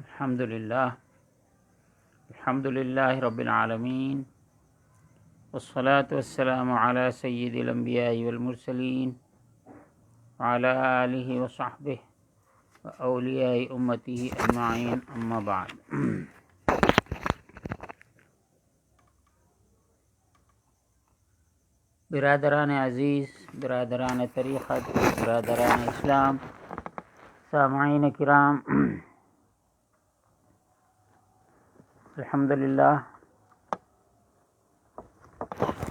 الحمد للہ رب العالمین والصلاة والسلام علی سید الانبیاء والمرسلین وعلی آلہ وصحبہ واولیاء امتہ اجمعین، اما بعد۔ برادران عزیز، برادران طریقت، برادران اسلام، سامعین کرام، الحمدللہ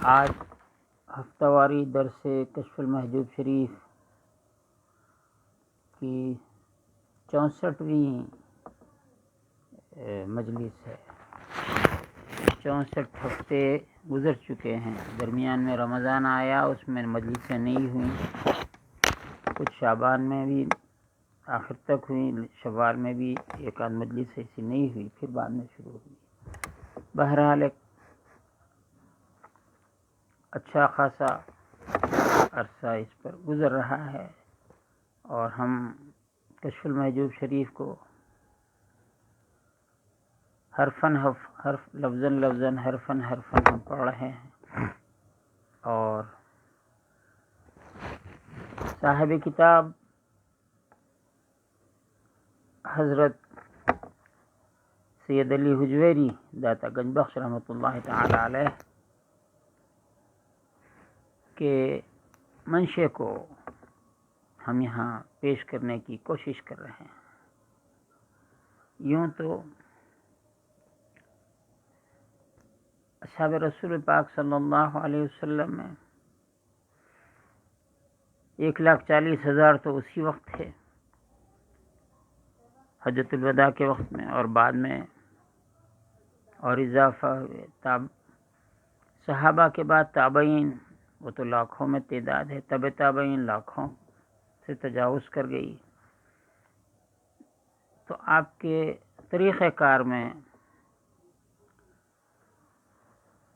آج ہفتہ واری درس کشف المحجوب شریف کی 64ویں مجلس ہے۔ 64 ہفتے گزر چکے ہیں، درمیان میں رمضان آیا، اس میں مجلسیں نہیں ہوئیں، کچھ شعبان میں بھی آخر تک ہوئی، شوال میں بھی ایک آدھ مجلس ایسی نہیں ہوئی، پھر بعد میں شروع ہوئی۔ بہرحال ایک اچھا خاصا عرصہ اس پر گزر رہا ہے اور ہم کشف المحجوب شریف کو حرفاً لفظاً حرفاً ہم پڑھ رہے ہیں، اور صاحب کتاب حضرت سید علی حجویری داتا گنج بخش رحمۃ اللہ تعالی علیہ کے منشے کو ہم یہاں پیش کرنے کی کوشش کر رہے ہیں۔ یوں تو اصحاب رسول پاک صلی اللہ علیہ وسلم میں 1,40,000 تو اسی وقت تھے، حجۃ الوداع کے وقت میں، اور بعد میں اور اضافہ ہوئے۔ صحابہ کے بعد تابعین، وہ تو لاکھوں میں تعداد ہے، تابعین لاکھوں سے تجاوز کر گئی۔ تو آپ کے طریقہ کار میں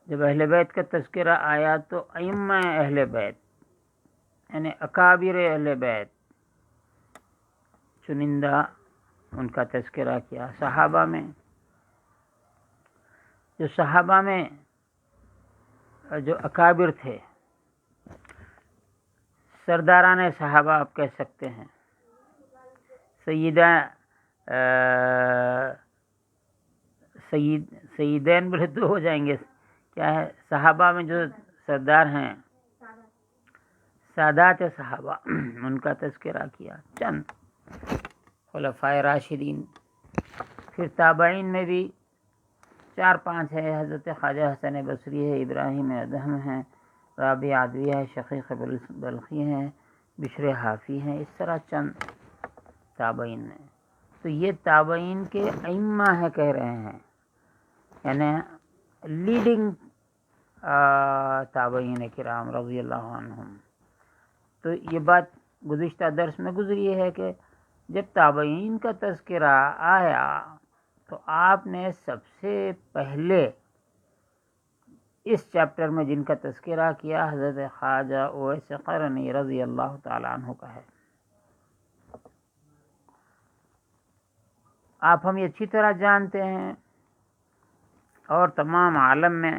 جب اہل بیت کا تذکرہ آیا تو ائمہ اہل بیت یعنی اکابر اہل بیت چنندہ ان کا تذکرہ کیا۔ صحابہ میں جو اکابر تھے، سرداران صحابہ آپ کہہ سکتے ہیں، سیدین بولے تو ہو جائیں گے، کیا ہے صحابہ میں جو سردار ہیں، سادات صحابہ، ان کا تذکرہ کیا، چند خلفائے راشدین۔ پھر تابعین میں بھی 4-5 ہے، حضرت خواجہ حسن بصری ہے، ابراہیم ادہم ہیں، رابع عدوی ہے، شقیق بلخی ہیں، بشر حافی ہیں، اس طرح چند تابعین میں۔ تو یہ تابعین کے ائمہ ہے کہہ رہے ہیں، یعنی لیڈنگ تابعین کرام رضی اللہ عنہم۔ تو یہ بات گزشتہ درس میں گزری ہے کہ جب تابعین کا تذکرہ آیا تو آپ نے سب سے پہلے اس چیپٹر میں جن کا تذکرہ کیا حضرت خواجہ اویس قرنی رضی اللہ تعالیٰ عنہ کا ہے۔ آپ ہم یہ اچھی طرح جانتے ہیں، اور تمام عالم میں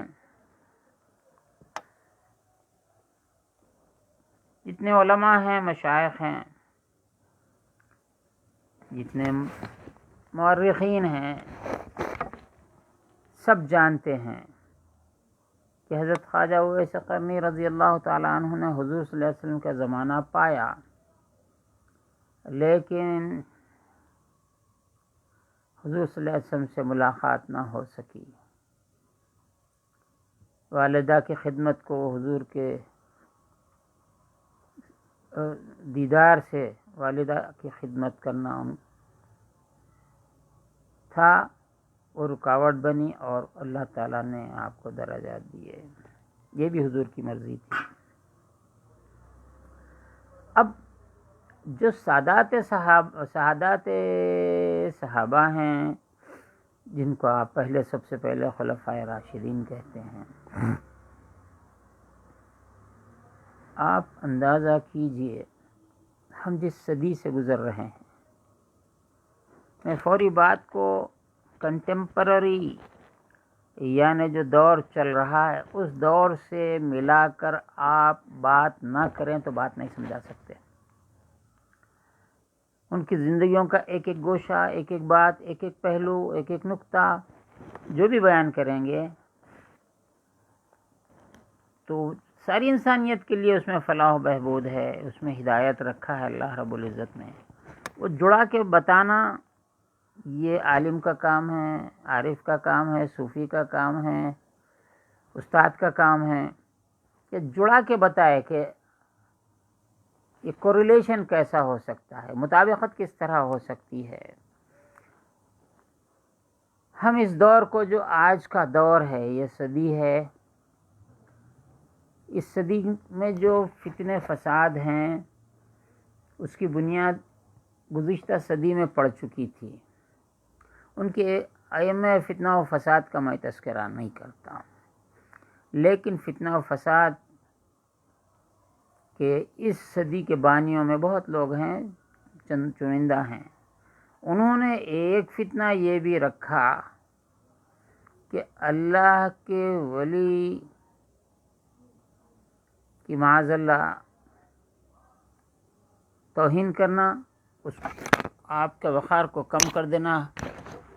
جتنے علماء ہیں، مشائخ ہیں، جتنے مورخین ہیں، سب جانتے ہیں کہ حضرت خواجہ اویس قرنی رضی اللہ تعالیٰ عنہ نے حضور صلی اللہ علیہ وسلم کا زمانہ پایا، لیکن حضور صلی اللہ علیہ وسلم سے ملاقات نہ ہو سکی۔ والدہ کی خدمت کو، حضور کے دیدار سے والدہ کی خدمت کرنا تھا، وہ رکاوٹ بنی، اور اللہ تعالیٰ نے آپ کو درجات دیے، یہ بھی حضور کی مرضی تھی۔ اب جو سادات صحابہ ہیں، جن کو آپ سب سے پہلے خلفائے راشدین کہتے ہیں، آپ اندازہ کیجئے ہم جس صدی سے گزر رہے ہیں، میں فوری بات کو کنٹمپرری یعنی جو دور چل رہا ہے اس دور سے ملا کر آپ بات نہ کریں تو بات نہیں سمجھا سکتے. ان کی زندگیوں کا ایک ایک گوشہ، ایک ایک بات، ایک ایک پہلو، ایک ایک نقطہ جو بھی بیان کریں گے تو ساری انسانیت کے لیے اس میں فلاح و بہبود ہے، اس میں ہدایت رکھا ہے اللہ رب العزت نے. وہ جڑا کے بتانا یہ عالم کا کام ہے، عارف کا کام ہے، صوفی کا کام ہے، استاد کا کام ہے کہ جڑا کے بتائے کہ یہ کوریلیشن کیسا ہو سکتا ہے، مطابقت کس طرح ہو سکتی ہے. ہم اس دور کو جو آج کا دور ہے، یہ صدی ہے، اس صدی میں جو فتنے فساد ہیں اس کی بنیاد گزشتہ صدی میں پڑ چکی تھی. ان کے ائمہ فتنہ و فساد کا میں تذکرہ نہیں کرتا، لیکن فتنہ و فساد کہ اس صدی کے بانیوں میں بہت لوگ ہیں، چند چنندہ ہیں. انہوں نے ایک فتنہ یہ بھی رکھا کہ اللہ کے ولی کی معاذ اللہ توہین کرنا، اس آپ کے وقار کو کم کر دینا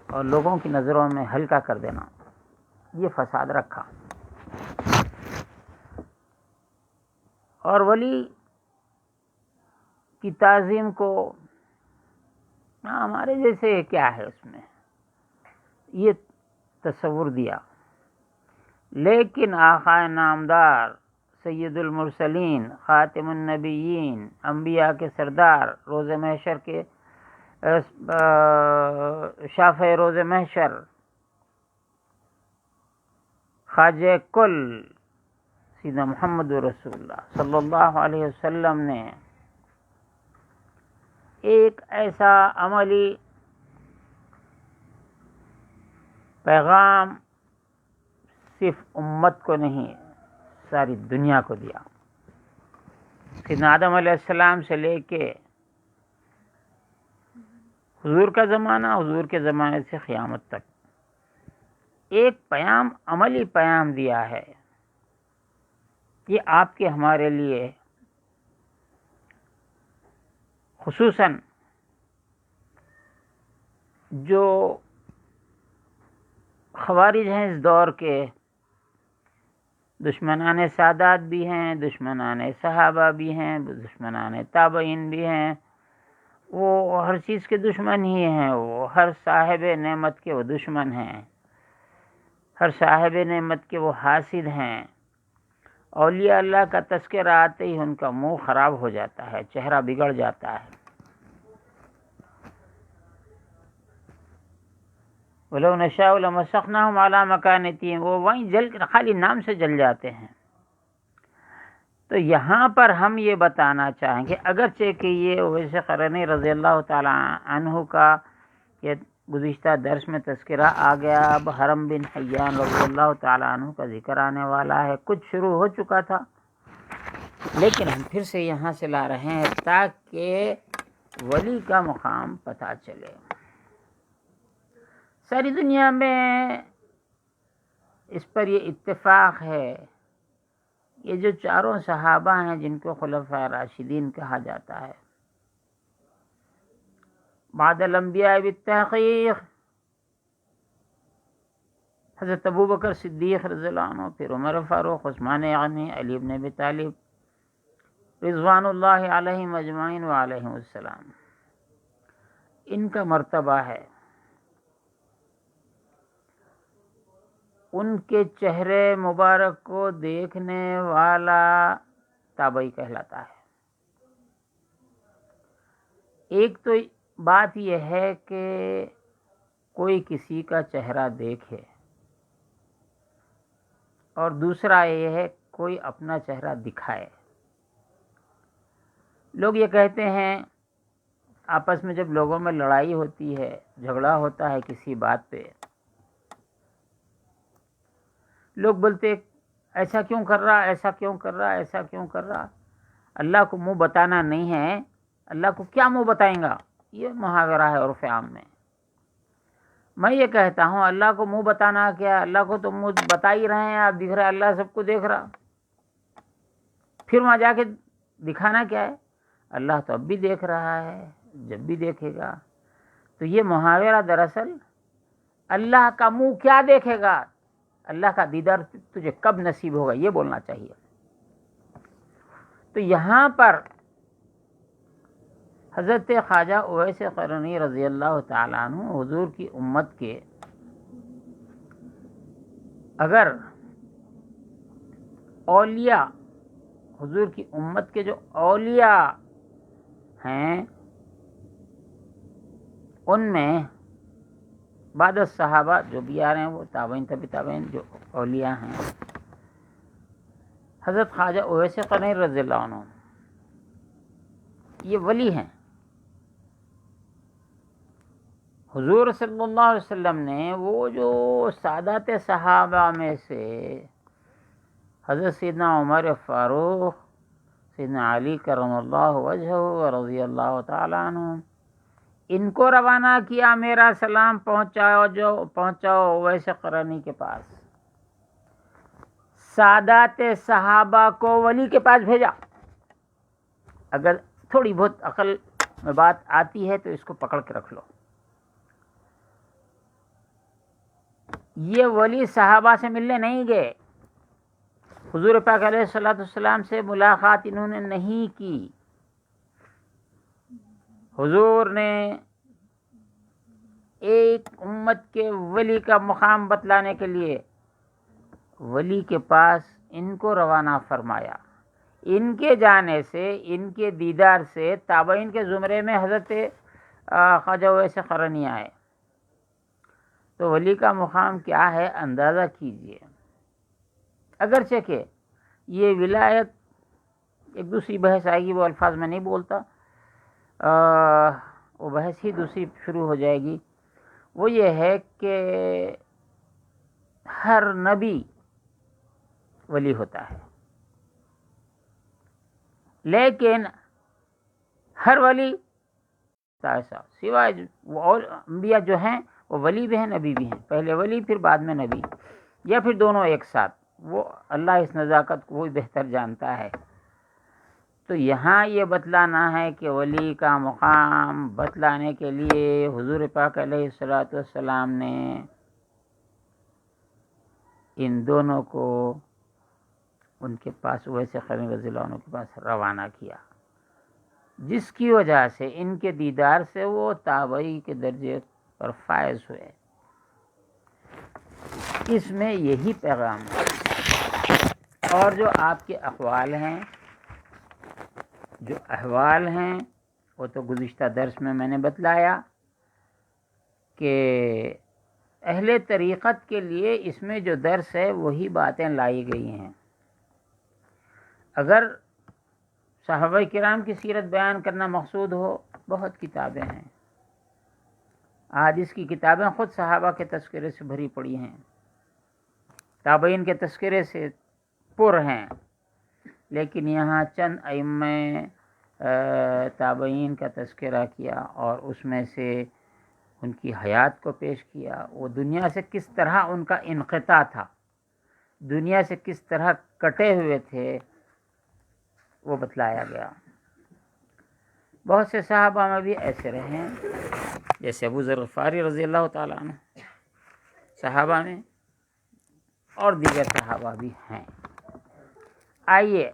اور لوگوں کی نظروں میں ہلکا کر دینا، یہ فساد رکھا. اور ولی کی تعظیم کو ہمارے جیسے کیا ہے اس میں یہ تصور دیا. لیکن آقا نامدار سید المرسلین خاتم النبیین انبیاء کے سردار روز محشر کے شافع روز محشر خواجہ کل سیدنا محمد رسول اللہ صلی اللہ علیہ وسلم نے ایک ایسا عملی پیغام صرف امت کو نہیں ساری دنیا کو دیا. سیدنا آدم علیہ السلام سے لے کے حضور کا زمانہ، حضور کے زمانے سے قیامت تک ایک پیام، عملی پیام دیا ہے. یہ آپ کے ہمارے لیے خصوصاً جو خوارج ہیں اس دور کے، دشمنان سادات بھی ہیں، دشمنان صحابہ بھی ہیں، دشمنان تابعین بھی ہیں، وہ ہر چیز کے دشمن ہی ہیں. وہ ہر صاحب نعمت کے وہ دشمن ہیں، ہر صاحب نعمت کے وہ حاسد ہیں. اولیاء اللہ کا تذکرہ آتے ہی ان کا منہ خراب ہو جاتا ہے، چہرہ بگڑ جاتا ہے. وَلَوْ نَشَاءُ لَمَسَخْنَاهُمْ عَلَىٰ مَكَانَتِهِمْ، وہ وہیں جل خالی نام سے جل جاتے ہیں. تو یہاں پر ہم یہ بتانا چاہیں کہ اگرچہ کہ یہ اویس قرنی رضی اللہ تعالی عنہ کا یہ گزشتہ درس میں تذکرہ آ گیا، اب حرم بن حیان رضی اللہ تعالی عنہ کا ذکر آنے والا ہے. کچھ شروع ہو چکا تھا لیکن ہم پھر سے یہاں سے لا رہے ہیں تاکہ ولی کا مقام پتہ چلے. ساری دنیا میں اس پر یہ اتفاق ہے، یہ جو چاروں صحابہ ہیں جن کو خلفاء راشدین کہا جاتا ہے، بعد الانبیاء بالتحقیق حضرت ابوبکر صدیق رضی اللہ عنہ، پھر عمر فاروق، عثمان غنی، علی بن ابی طالب رضوان اللہ علیہم اجمعین وعلیہم السلام، ان کا مرتبہ ہے. ان کے چہرے مبارک کو دیکھنے والا تابعی کہلاتا ہے. ایک تو بات یہ ہے کہ کوئی کسی کا چہرہ دیکھے، اور دوسرا یہ ہے کوئی اپنا چہرہ دکھائے. لوگ یہ کہتے ہیں آپس میں جب لوگوں میں لڑائی ہوتی ہے، جھگڑا ہوتا ہے کسی بات پہ، لوگ بولتے ایسا کیوں کر رہا، ایسا کیوں کر رہا، ایسا کیوں کر رہا. اللہ کو منہ بتانا نہیں ہے، اللہ کو کیا منہ بتائیں گا، یہ محاورہ ہے عرف عام میں. میں یہ کہتا ہوں اللہ کو منہ بتانا کیا، اللہ کو تو منہ بتا ہی رہے ہیں آپ، دکھ رہا ہے، اللہ سب کو دیکھ رہا، پھر وہاں جا کے دکھانا کیا ہے؟ اللہ تو اب بھی دیکھ رہا ہے، جب بھی دیکھے گا۔ تو یہ محاورہ دراصل اللہ کا منہ کیا دیکھے گا، اللہ کا دیدار تجھے کب نصیب ہوگا، یہ بولنا چاہیے۔ تو یہاں پر حضرت خواجہ اویس قرنی رضی اللہ تعالیٰ عنہ حضور کی امت کے اگر اولیاء، حضور کی امت کے جو اولیاء ہیں ان میں بعد الصحابہ جو بھی آ رہے ہیں وہ تابعین تبی تابعین جو اولیاء ہیں، حضرت خواجہ اویس قرنی رضی اللہ عنہ یہ ولی ہیں۔ حضور صلی اللہ علیہ وسلم نے وہ جو سادات صحابہ میں سے حضرت سیدنا عمر فاروق، سیدنا علی کرم اللہ وجہہ رضی اللہ تعالیٰ عنہ، ان کو روانہ کیا، میرا سلام پہنچاؤ اویس قرنی کے پاس۔ سادات صحابہ کو ولی کے پاس بھیجا۔ اگر تھوڑی بہت عقل میں بات آتی ہے تو اس کو پکڑ کے رکھ لو۔ یہ ولی صحابہ سے ملنے نہیں گئے، حضور پاک علیہ الصلوۃ والسلام سے ملاقات انہوں نے نہیں کی۔ حضور نے ایک امت کے ولی کا مقام بتلانے کے لیے ولی کے پاس ان کو روانہ فرمایا۔ ان کے جانے سے، ان کے دیدار سے تابعین کے زمرے میں حضرت خواجہ اویس قرنی آئے۔ تو ولی کا مقام کیا ہے اندازہ کیجئے۔ اگرچہ کہ یہ ولایت ایک دوسری بحث آئے گی، وہ الفاظ میں نہیں بولتا، وہ بحث ہی دوسری شروع ہو جائے گی۔ وہ یہ ہے کہ ہر نبی ولی ہوتا ہے، لیکن ہر ولی ایسا سوائے اور انبیاء جو ہیں وہ ولی بھی ہیں نبی بھی ہیں، پہلے ولی پھر بعد میں نبی، یا پھر دونوں ایک ساتھ، وہ اللہ اس نزاکت کو وہی بہتر جانتا ہے۔ تو یہاں یہ بتلانا ہے کہ ولی کا مقام بتلانے کے لیے حضور پاک علیہ الصلوۃ والسلام نے ان دونوں کو ان کے پاس اویس قرنی رضی اللہ عنہ کے پاس روانہ کیا، جس کی وجہ سے ان کے دیدار سے وہ تابعی کے درجے پر فائز ہوئے۔ اس میں یہی پیغام ہے۔ اور جو آپ کے اقوال ہیں، جو احوال ہیں، وہ تو گزشتہ درس میں نے بتلایا کہ اہل طریقت کے لیے اس میں جو درس ہے وہی باتیں لائی گئی ہیں۔ اگر صحابہ کرام کی سیرت بیان کرنا مقصود ہو، بہت کتابیں ہیں، آج اس کی کتابیں خود صحابہ کے تذکرے سے بھری پڑی ہیں، تابعین کے تذکرے سے پر ہیں، لیکن یہاں چند ائمہ تابعین کا تذکرہ کیا اور اس میں سے ان کی حیات کو پیش کیا، وہ دنیا سے کس طرح ان کا انقطاع تھا، دنیا سے کس طرح کٹے ہوئے تھے، وہ بتلایا گیا۔ بہت سے صحابہ میں بھی ایسے رہے ہیں، جیسے ابو ذر غفاری رضی اللہ تعالیٰ عنہ صحابہ میں، اور دیگر صحابہ بھی ہیں۔ آئیے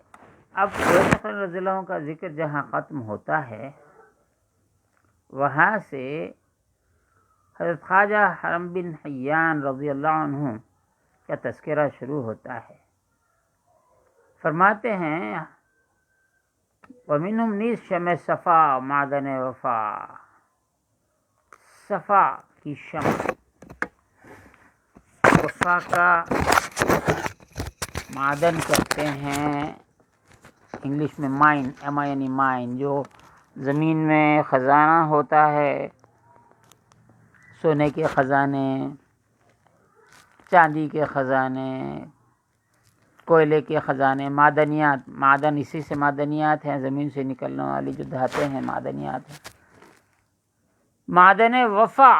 اب اویس قرنی رضی اللہ عنہ کا ذکر جہاں ختم ہوتا ہے، وہاں سے حضرت خواجہ حرم بن حیان رضی اللہ عنہ کا تذکرہ شروع ہوتا ہے۔ فرماتے ہیں وَمِنْهُمْ نیز شمع صفا معدن وفا، صفا کی شمع، وفا کا معدن کرتے ہیں انگلش میں مائن، MINE مائن، جو زمین میں خزانہ ہوتا ہے، سونے کے خزانے، چاندی کے خزانے، کوئلے کے خزانے، معدنیات، معدن اسی سے معدنیات ہیں، زمین سے نکلنے والی جو دھاتیں ہیں معدنیات ہیں۔ معدن وفا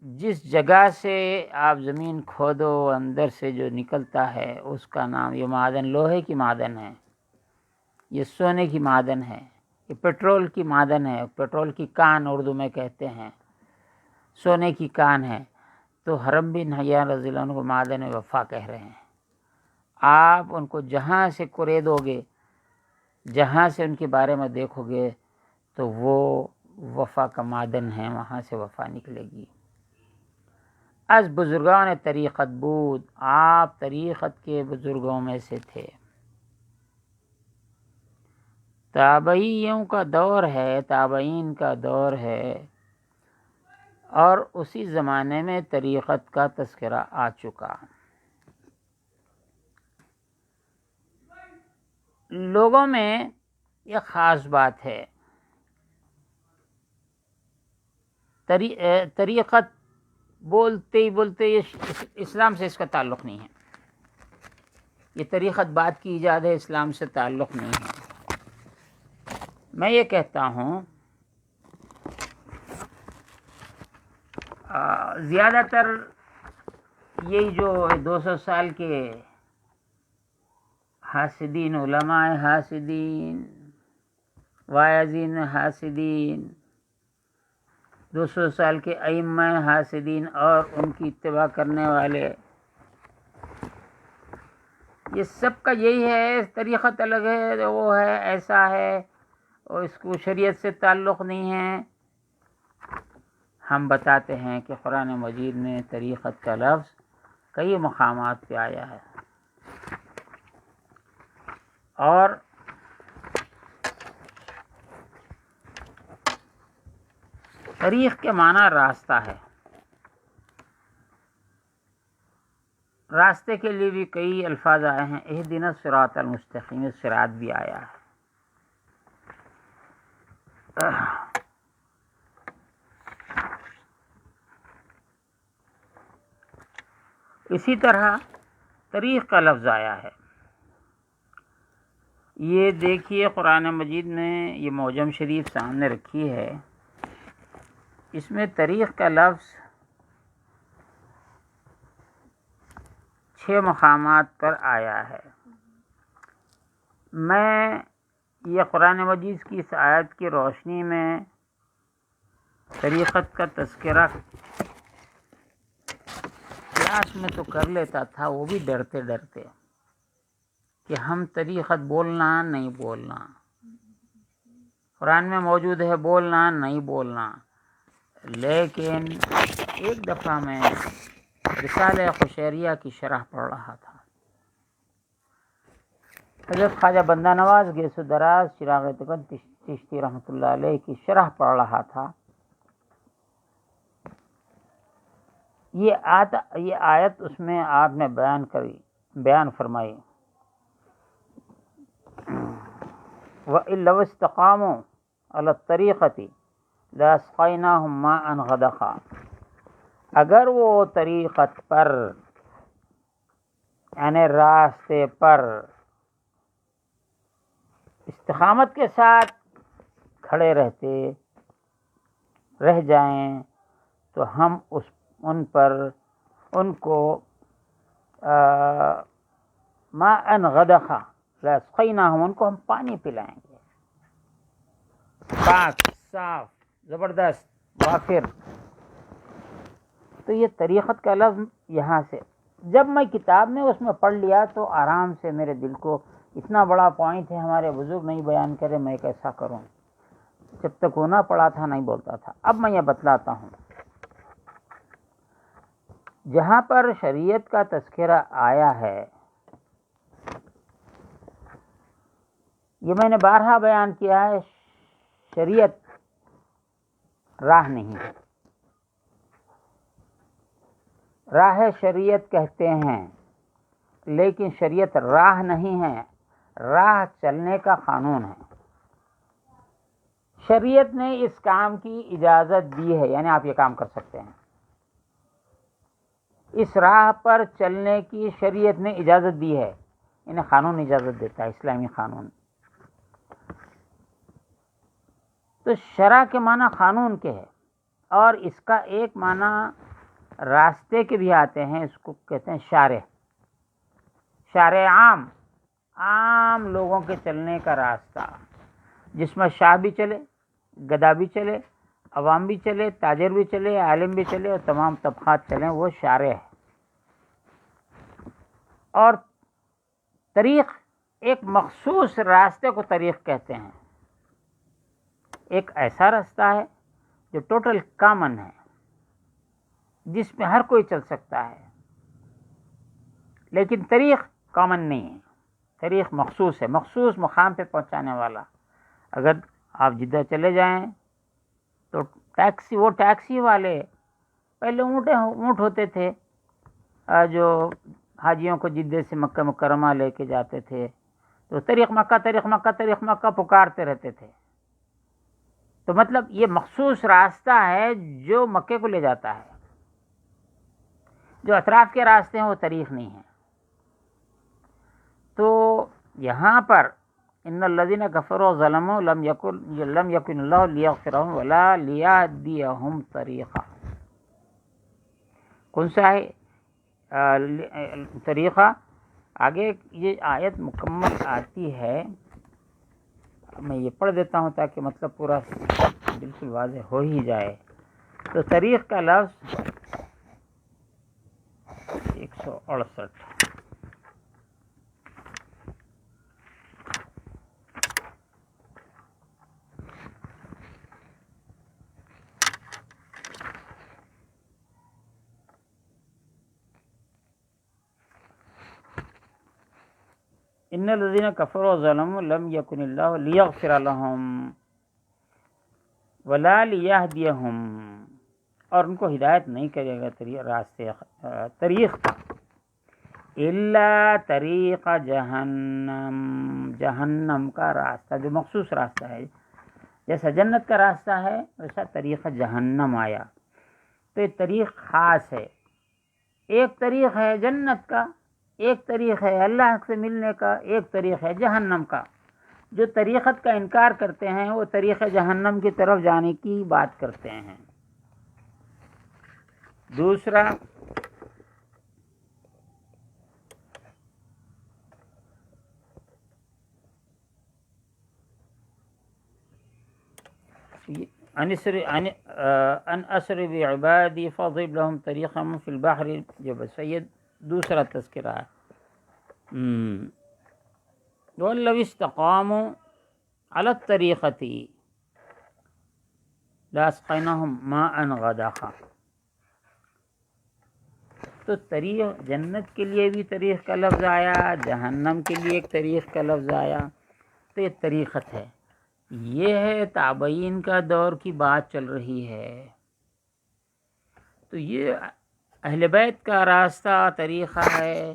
جس جگہ سے آپ زمین کھودو اندر سے جو نکلتا ہے اس کا نام، یہ معدن لوہے کی معدن ہے، یہ سونے کی معدن ہے، یہ پیٹرول کی معدن ہے، پیٹرول کی کان اردو میں کہتے ہیں، سونے کی کان ہے۔ تو حرم بن حیان رضی اللہ عنہ کو معدن وفا کہہ رہے ہیں۔ آپ ان کو جہاں سے کوریدو گے، جہاں سے ان کے بارے میں دیکھو گے تو وہ وفا کا معدن ہے، وہاں سے وفا نکلے گی۔ از بزرگان طریقت بود، آپ طریقت کے بزرگوں میں سے تھے۔ تابعیوں کا دور ہے، تابعین کا دور ہے، اور اسی زمانے میں طریقت کا تذکرہ آ چکا۔ لوگوں میں یہ خاص بات ہے، طریقت بولتے ہی بولتے یہ اسلام سے اس کا تعلق نہیں ہے، یہ طریقت بات کی ایجاد ہے، اسلام سے تعلق نہیں ہے۔ میں یہ کہتا ہوں زیادہ تر یہی جو 200 سال کے حاسدین، علماء حاسدین، واعظین حاسدین، 200 سال کے ائمہ حاسدین اور ان کی اتباع کرنے والے، یہ سب کا یہی ہے، طریقت الگ ہے، وہ ہے، ایسا ہے، اور اس کو شریعت سے تعلق نہیں ہے۔ ہم بتاتے ہیں کہ قرآن مجید میں طریقت کا لفظ کئی مقامات پہ آیا ہے، اور طریق کے معنی راستہ ہے۔ راستے کے لیے بھی کئی الفاظ آئے ہیں، اہدنا الصراط المستقیم، صراط بھی آیا ہے۔ اسی طرح طریق کا لفظ آیا ہے۔ یہ دیکھیے قرآن مجید میں، یہ معجم شریف سامنے رکھی ہے، اس میں طریق کا لفظ 6 مقامات پر آیا ہے۔ میں یہ قرآن مجید کی اس آیت کی روشنی میں طریقت کا تذکرہ کلاس میں تو کر لیتا تھا، وہ بھی ڈرتے ڈرتے کہ ہم طریقت بولنا نہیں بولنا، قرآن میں موجود ہے بولنا نہیں بولنا۔ لیکن ایک دفعہ میں رسالہ قشیریہ کی شرح پڑھ رہا تھا، حضرت خواجہ بندہ نواز گیس و دراز چراغ تقت چشتی رحمۃ اللہ علیہ کی شرح پڑھ رہا تھا۔ یہ آیت اس میں آپ نے بیان فرمائی، وَإِن لَّوْ اسْتَقَامُوا عَلَى الطَّرِيقَةِ لَأَسْقَيْنَاهُم مَّاءً غَدَقًا، اگر وہ طریقت پر، یعنی راستے پر استقامت کے ساتھ کھڑے رہ جائیں تو ہم ان کو ماءً غدقا لاسقیناہم، ان کو ہم پانی پلائیں گے، پاک، صاف، زبردست، وافر۔ تو یہ طریقت کا لفظ یہاں سے جب میں کتاب میں اس میں پڑھ لیا تو آرام سے میرے دل کو، اتنا بڑا پوائنٹ ہے، ہمارے بزرگ نہیں بیان کرے، میں کیسا کروں؟ جب تک وہ نہ پڑھا تھا نہیں بولتا تھا۔ اب میں یہ بتلاتا ہوں، جہاں پر شریعت کا تذکرہ آیا ہے، یہ میں نے بارہا بیان کیا ہے، شریعت راہ نہیں ہے، راہ شریعت کہتے ہیں، لیکن شریعت راہ نہیں ہے، راہ چلنے کا قانون ہے۔ شریعت نے اس کام کی اجازت دی ہے، یعنی آپ یہ کام کر سکتے ہیں، اس راہ پر چلنے کی شریعت نے اجازت دی ہے، انہیں قانون اجازت دیتا ہے، اسلامی قانون۔ تو شرع کے معنی قانون کے ہے، اور اس کا ایک معنی راستے کے بھی آتے ہیں، اس کو کہتے ہیں شارع، شارع عام، عام لوگوں کے چلنے کا راستہ، جس میں شاہ بھی چلے، گدا بھی چلے، عوام بھی چلے، تاجر بھی چلے، عالم بھی چلے اور تمام طبقات چلیں، وہ شارع ہے۔ اور طریق ایک مخصوص راستے کو طریق کہتے ہیں، ایک ایسا راستہ ہے جو ٹوٹل کامن ہے، جس میں ہر کوئی چل سکتا ہے، لیکن طریق کامن نہیں ہے، طریق مخصوص ہے، مخصوص مقام پہ پہنچانے والا۔ اگر آپ جدہ چلے جائیں تو ٹیکسی والے پہلے اونٹ ہوتے تھے جو حاجیوں کو جدہ سے مکہ مکرمہ لے کے جاتے تھے، تو طریق مکہ طریق مکہ طریق مکہ پکارتے رہتے تھے۔ تو مطلب یہ مخصوص راستہ ہے جو مکے کو لے جاتا ہے، جو اطراف کے راستے ہیں وہ طریق نہیں ہے۔ تو یہاں پر ان الذین کفروا ظلموا لم یکن اللہ لیغفر لهم ولا لیہدیہم طریقا، کون سا ہے طریقہ؟ آگے یہ آیت مکمل آتی ہے، میں یہ پڑھ دیتا ہوں تاکہ مطلب پورا بالکل واضح ہو ہی جائے۔ تو طریق کا لفظ 168، ان الذین کفروا ظلموا لم یکن اللہ لیغفر لهم ولا لیہدیہم، اور ان کو ہدایت نہیں کرے گا راستے طریق کا، الا طریق جہنم، جہنم کا راستہ جو مخصوص راستہ ہے، جیسا جنت کا راستہ ہے ویسا طریق جہنم آیا۔ تو یہ طریق خاص ہے، ایک طریق ہے جنت کا، ایک طریق ہے اللہ سے ملنے کا، ایک طریق ہے جہنم کا۔ جو طریقت کا انکار کرتے ہیں وہ طریق جہنم کی طرف جانے کی بات کرتے ہیں۔ دوسرا، ان اسر بعبادی فاضرب لهم طریقا فی البحر، جو بس یہ دوسرا تذکرہ ہے۔ وَلَوِ اسْتَقَامُوا عَلَى الطَّرِيقَةِ لَأَسْقَيْنَاهُمْ مَاءً غَدَقًا۔ تو طریق جنت کے لیے بھی طریق کا لفظ آیا، جہنم کے لیے ایک طریق کا لفظ آیا، تو یہ طریقت ہے۔ یہ ہے تابعین کا دور کی بات چل رہی ہے، تو یہ اہل بیت کا راستہ طریقہ ہے۔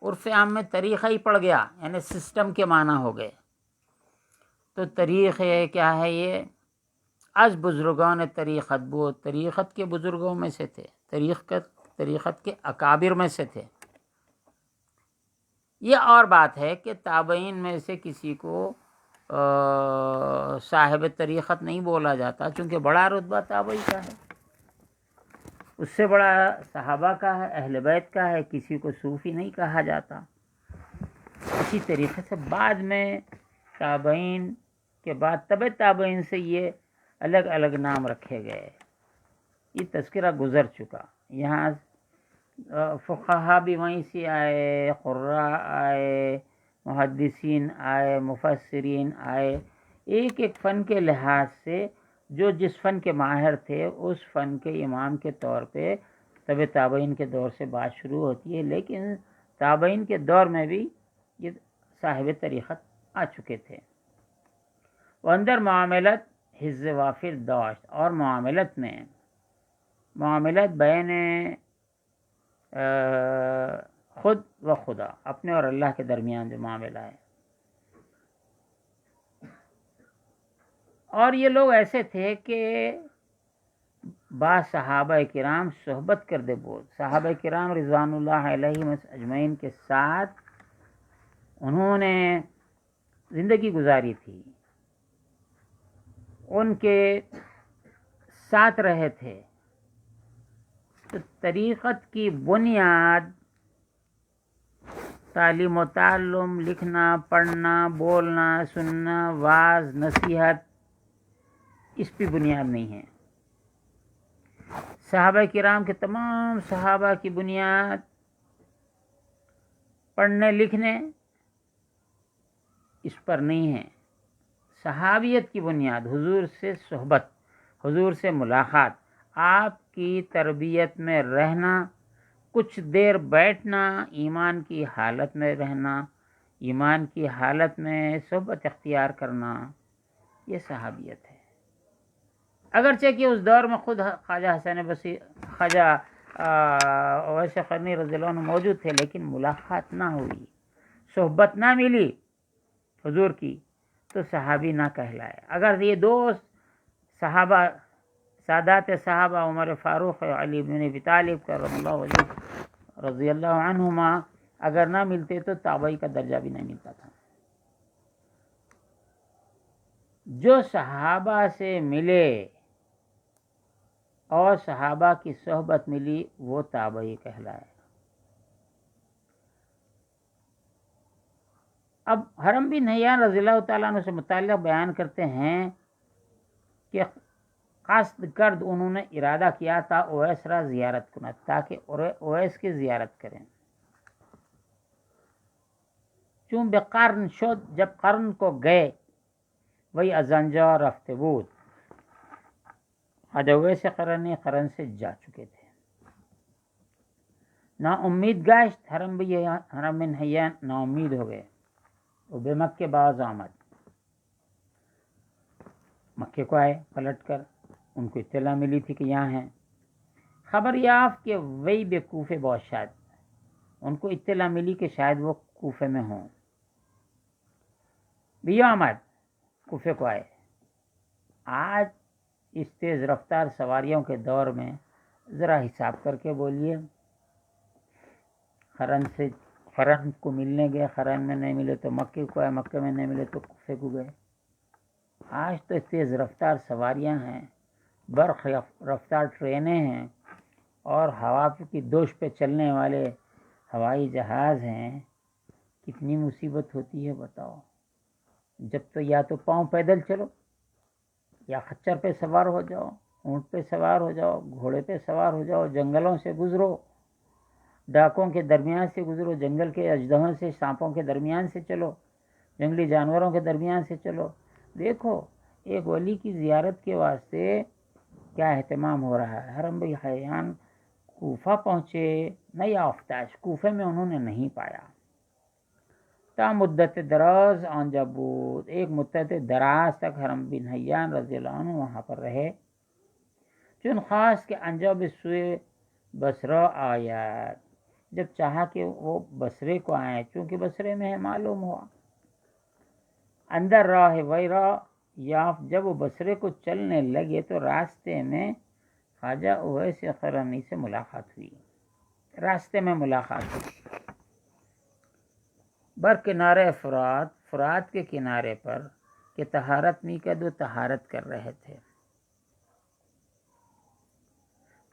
عرف عام میں طریقہ ہی پڑ گیا، یعنی سسٹم کے معنی ہو گئے۔ تو طریق کیا ہے؟ یہ از بزرگان طریقت، وہ طریقت کے بزرگوں میں سے تھے، طریقت کے اکابر میں سے تھے۔ یہ اور بات ہے کہ تابعین میں سے کسی کو صاحب طریقت نہیں بولا جاتا، چونکہ بڑا رتبہ تابعی کا ہے، اس سے بڑا صحابہ کا ہے، اہل بیت کا ہے، کسی کو صوفی نہیں کہا جاتا۔ اسی طریقے سے بعد میں تابعین کے بعد تبع تابعین سے یہ الگ الگ نام رکھے گئے، یہ تذکرہ گزر چکا۔ یہاں فقہا بھی وہیں سے آئے، قراء آئے، محدثین آئے، مفسرین آئے، ایک ایک فن کے لحاظ سے جو جس فن کے ماہر تھے اس فن کے امام کے طور پہ تبع تابعین کے دور سے بات شروع ہوتی ہے، لیکن تابعین کے دور میں بھی یہ صاحب طریقت آ چکے تھے۔ وہ اندر معاملت حز وافر داشت، اور معاملت میں معاملت بین خود و خدا، اپنے اور اللہ کے درمیان جو معاملہ ہے۔ اور یہ لوگ ایسے تھے کہ بعض صحابہ کرام صحبت کرتے بود، صحابہ کرام رضوان اللہ علیہم اجمعین کے ساتھ انہوں نے زندگی گزاری تھی، ان کے ساتھ رہے تھے، تو طریقت کی بنیاد تعلیم و تعلم، لکھنا پڑھنا، بولنا سننا، واعظ نصیحت، اس پہ بنیاد نہیں ہے۔ صحابہ کرام کے تمام صحابہ کی بنیاد پڑھنے لکھنے اس پر نہیں ہے۔ صحابیت کی بنیاد حضور سے صحبت، حضور سے ملاقات، آپ کی تربیت میں رہنا، کچھ دیر بیٹھنا، ایمان کی حالت میں رہنا، ایمان کی حالت میں صحبت اختیار کرنا، یہ صحابیت ہے۔ اگرچہ کہ اس دور میں خود خواجہ حسین بصری، خواجہ اویس قرنی رضی اللہ عنہ موجود تھے، لیکن ملاقات نہ ہوئی، صحبت نہ ملی حضور کی، تو صحابی نہ کہلائے۔ اگر یہ دو صحابہ، سادات صحابہ عمر فاروق اور علی بن ابی طالب رضی اللہ عنہما اگر نہ ملتے تو تابعی کا درجہ بھی نہیں ملتا تھا۔ جو صحابہ سے ملے اور صحابہ کی صحبت ملی وہ تابعی کہلائے۔ اب حرم بن حیان رضی اللہ تعالیٰ عنہ سے متعلق بیان کرتے ہیں کہ قصد کرد انہوں نے ارادہ کیا تھا اویس را زیارت کرنا، تاکہ اویس کی زیارت کریں۔ چون به قرن شد، جب قرن کو گئے، وہی ازنجا رفتے بود، خواجہ اویس قرنی قرن سے جا چکے تھے۔ نا امید گشت، حرم بن حیان نا امید ہو گئے، وہ بے مکہ باز آمد، مکے کو آئے پلٹ کر، ان کو اطلاع ملی تھی کہ یہاں ہیں، خبر یافت کہ وہی بے کوفے باشد، ان کو اطلاع ملی کہ شاید وہ کوفے میں ہوں، بیامد، کوفے کو آئے۔ آج اس تیز رفتار سواریوں کے دور میں ذرا حساب کر کے بولیے، خرن کو ملنے گئے، خرن میں نہیں ملے تو مکے کو آئے، مکے میں نہیں ملے تو کوفے کو گئے۔ آج تو تیز رفتار سواریاں ہیں، برق رفتار ٹرینیں ہیں، اور ہوا کی دوش پہ چلنے والے ہوائی جہاز ہیں، کتنی مصیبت ہوتی ہے بتاؤ۔ جب تو یا تو پاؤں پیدل چلو، یا خچر پہ سوار ہو جاؤ، اونٹ پہ سوار ہو جاؤ، گھوڑے پہ سوار ہو جاؤ، جنگلوں سے گزرو، ڈاکوں کے درمیان سے گزرو، جنگل کے اژدہوں سے، سانپوں کے درمیان سے چلو، جنگلی جانوروں کے درمیان سے چلو۔ دیکھو ایک ولی کی زیارت کے واسطے کیا اہتمام ہو رہا ہے۔ حرم بن حیان کوفہ پہنچے، نہیں آفتاش، کوفے میں انہوں نے نہیں پایا، تا مدت دراز آنجا بود، ایک مدت دراز تک حرم بن حیان رضی اللہ عنہ وہاں پر رہے، چون خاص کہ انجا بسوئے بصرہ آیت، جب چاہا کہ وہ بصرے کو آئیں، چونکہ بصرے میں ہے، معلوم ہوا، اندر راہ وی راہ یافت، جب وہ بصرے کو چلنے لگے تو راستے میں خواجہ اویس قرنی سے ملاقات ہوئی، راستے میں ملاقات ہوئی، بر کنارے فرات کے کنارے پر، کہ طہارت نہیں کر دو، طہارت کر رہے تھے۔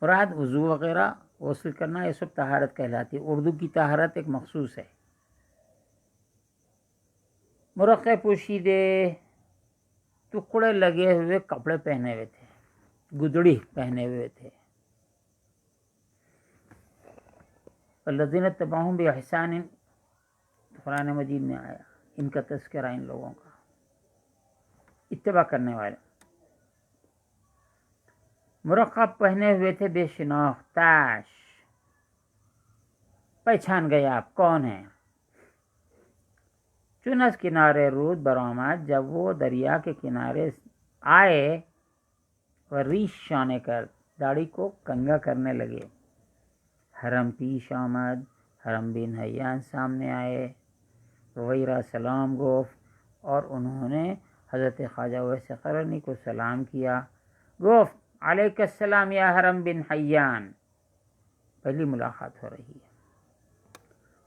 فرات وضو وغیرہ غسل کرنا، یہ سب طہارت کہلاتی ہے۔ اردو کی طہارت ایک مخصوص ہے۔ مرقع پوشیدے، ٹکڑے لگے ہوئے کپڑے پہنے ہوئے تھے، گدڑی پہنے ہوئے تھے۔ الذین اتبعوہم بإحسان، قرآن مجید میں آیا، ان کا تذکرہ ان لوگوں کا، اتباع کرنے والے۔ مرقب پہنے ہوئے تھے، بے شناختاش، پہچان گئے آپ کون ہیں۔ چون از کنارے رود برآمد، جب وہ دریا کے کنارے آئے، و ریش شانے کر، داڑھی کو کنگا کرنے لگے، حرم پیش آمد، حرم بن حیان سامنے آئے، ویرا سلام گفت، اور انہوں نے حضرت خواجہ اویس قرنی کو سلام کیا، گفت علیک السلام یا حرم بن حیان، پہلی ملاقات ہو رہی ہے۔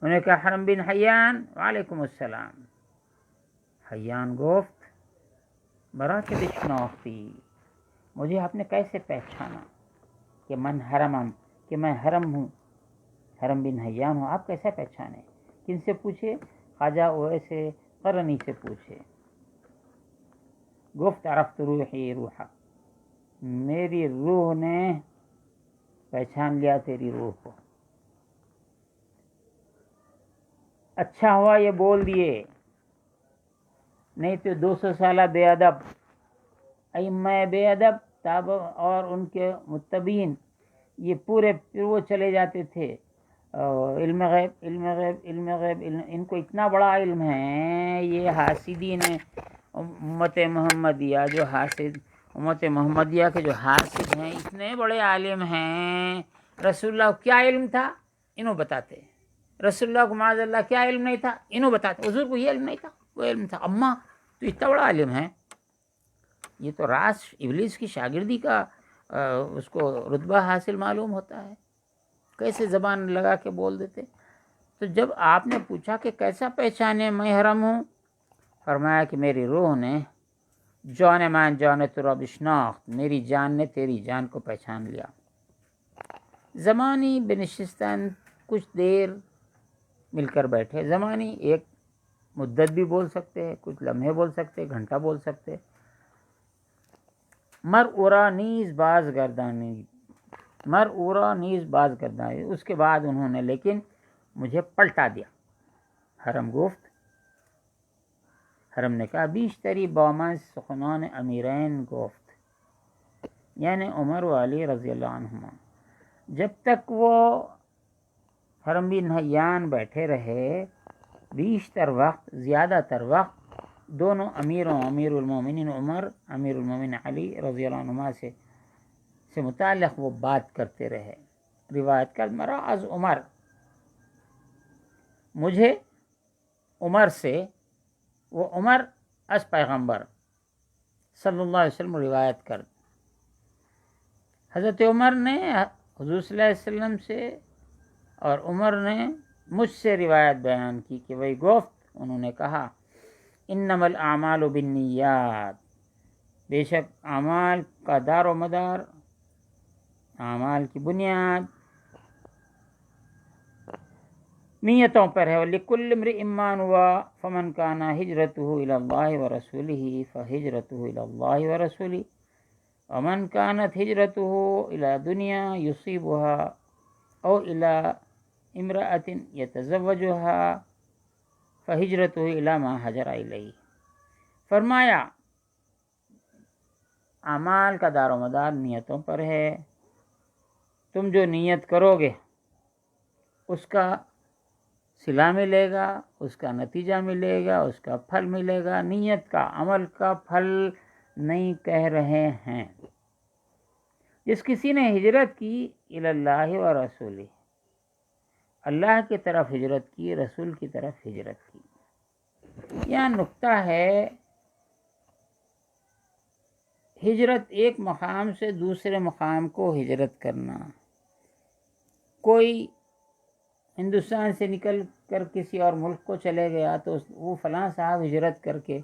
انہوں نے کہا حرم بن حیان، وعلیکم السلام۔ حیان گفت برا کے بشناختی، مجھے آپ نے کیسے پہچانا کہ من حرمم، کہ میں حرم ہوں، حرم بن حیان ہوں، آپ کیسے پہچانے؟ کن سے پوچھے؟ خواجہ اویس قرنی سے پوچھے۔ گفت عرفت روحی روحک، میری روح نے پہچان لیا تیری روح کو۔ اچھا ہوا یہ بول دیے، نہیں تو 200 سالہ بے ادب ائمہ بے ادب تابع اور ان کے متبعین یہ پورے پھر وہ چلے جاتے تھے علم غیب علم غیب علم غیب، ان کو اتنا بڑا علم ہے۔ یہ حاسدین امت محمدیہ، جو حاسد امت محمدیہ کے جو حاسد ہیں، اتنے بڑے عالم ہیں۔ رسول اللہ کو کیا علم تھا انہوں بتاتے، رسول اللہ کو معاذ اللہ کیا علم نہیں تھا انہوں بتاتے، حضور کو یہ علم نہیں تھا وہ علم تھا۔ اماں تو اتنا بڑا عالم ہے، یہ تو راز ابلیس کی شاگردی کا اس کو رتبہ حاصل معلوم ہوتا ہے، کیسے زبان لگا کے بول دیتے۔ تو جب آپ نے پوچھا کہ کیسا پہچانے میں حرم ہوں، فرمایا کہ میری روح نے جان من جان تو را بشناخت، میری جان نے تیری جان کو پہچان لیا۔ زمانی بنشستن کچھ دیر مل کر بیٹھے، زمانی ایک مدت بھی بول سکتے ہیں، کچھ لمحے بول سکتے، گھنٹہ بول سکتے۔ مر اورا نیز باز گردانی، مر اورا نیز باز گردانی، اس کے بعد انہوں نے لیکن مجھے پلٹا دیا۔ حرم گفت، حرم نے کہا بیشتری با من سخنان امیرین گفت، یعنی عمر و علی رضی اللہ عنہما جب تک وہ حرم بن حیان بیٹھے رہے، بیشتر وقت، زیادہ تر وقت دونوں امیروں، امیر المومنین عمر، امیر المومنین علی رضی اللہ عنہما سے متعلق وہ بات کرتے رہے۔ روایت کر مرا از عمر، مجھے عمر سے، وہ عمر از پیغمبر صلی اللہ علیہ وسلم روایت کر، حضرت عمر نے حضور صلی اللہ علیہ وسلم سے اور عمر نے مجھ سے روایت بیان کی کہ وہی گفت، انہوں نے کہا انما الاعمال بالنیات، بے شک اعمال کا دار و مدار، اعمال کی بنیاد نیتوں پر ہے۔ وَلِكُلِّ امْرِئٍ مَّا نَوَىٰ فَمَنْ كَانَ هِجْرَتُهُ إِلَى اللَّهِ وَرَسُولِهِ فَهِجْرَتُهُ إِلَى اللَّهِ وَرَسُولِهِ وَمَنْ كَانَتْ هِجْرَتُهُ إِلَى دُنْيَا يُصِيبُهَا أَوْ إِلَى امْرَأَةٍ يَتَزَوَّجُهَا فَهِجْرَتُهُ إِلَى مَا هَاجَرَ إِلَيْهِ۔ فرمایا اعمال کا دار و مدار نیتوں پر ہے، تم جو نیت کرو گے اس کا صلہ ملے گا، اس کا نتیجہ ملے گا، اس کا پھل ملے گا۔ نیت کا، عمل کا پھل نہیں کہہ رہے ہیں۔ جس کسی نے ہجرت کی الی اللہ و رسولہ، اللہ کی طرف ہجرت کی، رسول کی طرف ہجرت کی۔ یہاں نقطہ ہے، ہجرت ایک مقام سے دوسرے مقام کو ہجرت کرنا۔ کوئی ہندوستان سے نکل کر کسی اور ملک کو چلے گیا تو وہ فلاں صاحب ہجرت کر کے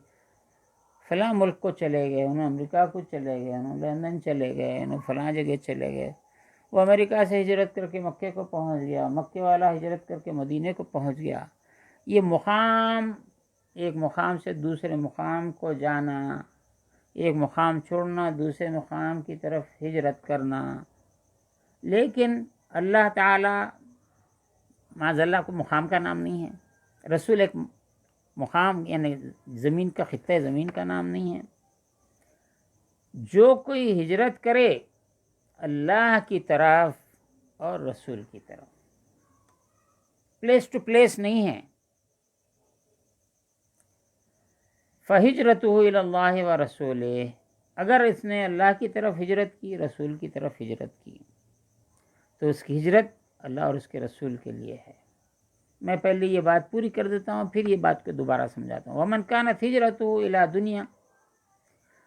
فلاں ملک کو چلے گئے، انہوں امریکہ کو چلے گئے، انہوں لندن چلے گئے، انہوں فلاں جگہ چلے گئے۔ وہ امریکہ سے ہجرت کر کے مکے کو پہنچ گیا، مکے والا ہجرت کر کے مدینے کو پہنچ گیا۔ یہ مقام، ایک مقام سے دوسرے مقام کو جانا، ایک مقام چھوڑنا، دوسرے مقام کی طرف ہجرت کرنا۔ لیکن اللہ تعالی معاذ اللہ کو مقام کا نام نہیں ہے، رسول ایک مقام یعنی زمین کا، خطہ زمین کا نام نہیں ہے۔ جو کوئی ہجرت کرے اللہ کی طرف اور رسول کی طرف، پلیس ٹو پلیس نہیں ہے۔ فَهِجْرَتُهُ إِلَى اللَّهِ وَرَسُولِهِ، اگر اس نے اللہ کی طرف ہجرت کی، رسول کی طرف ہجرت کی، تو اس کی ہجرت اللہ اور اس کے رسول کے لیے ہے۔ میں پہلے یہ بات پوری کر دیتا ہوں، پھر یہ بات کو دوبارہ سمجھاتا ہوں۔ وَمَنْ كَانَتْ هِجْرَتُهُ إِلَى دُنْيَا،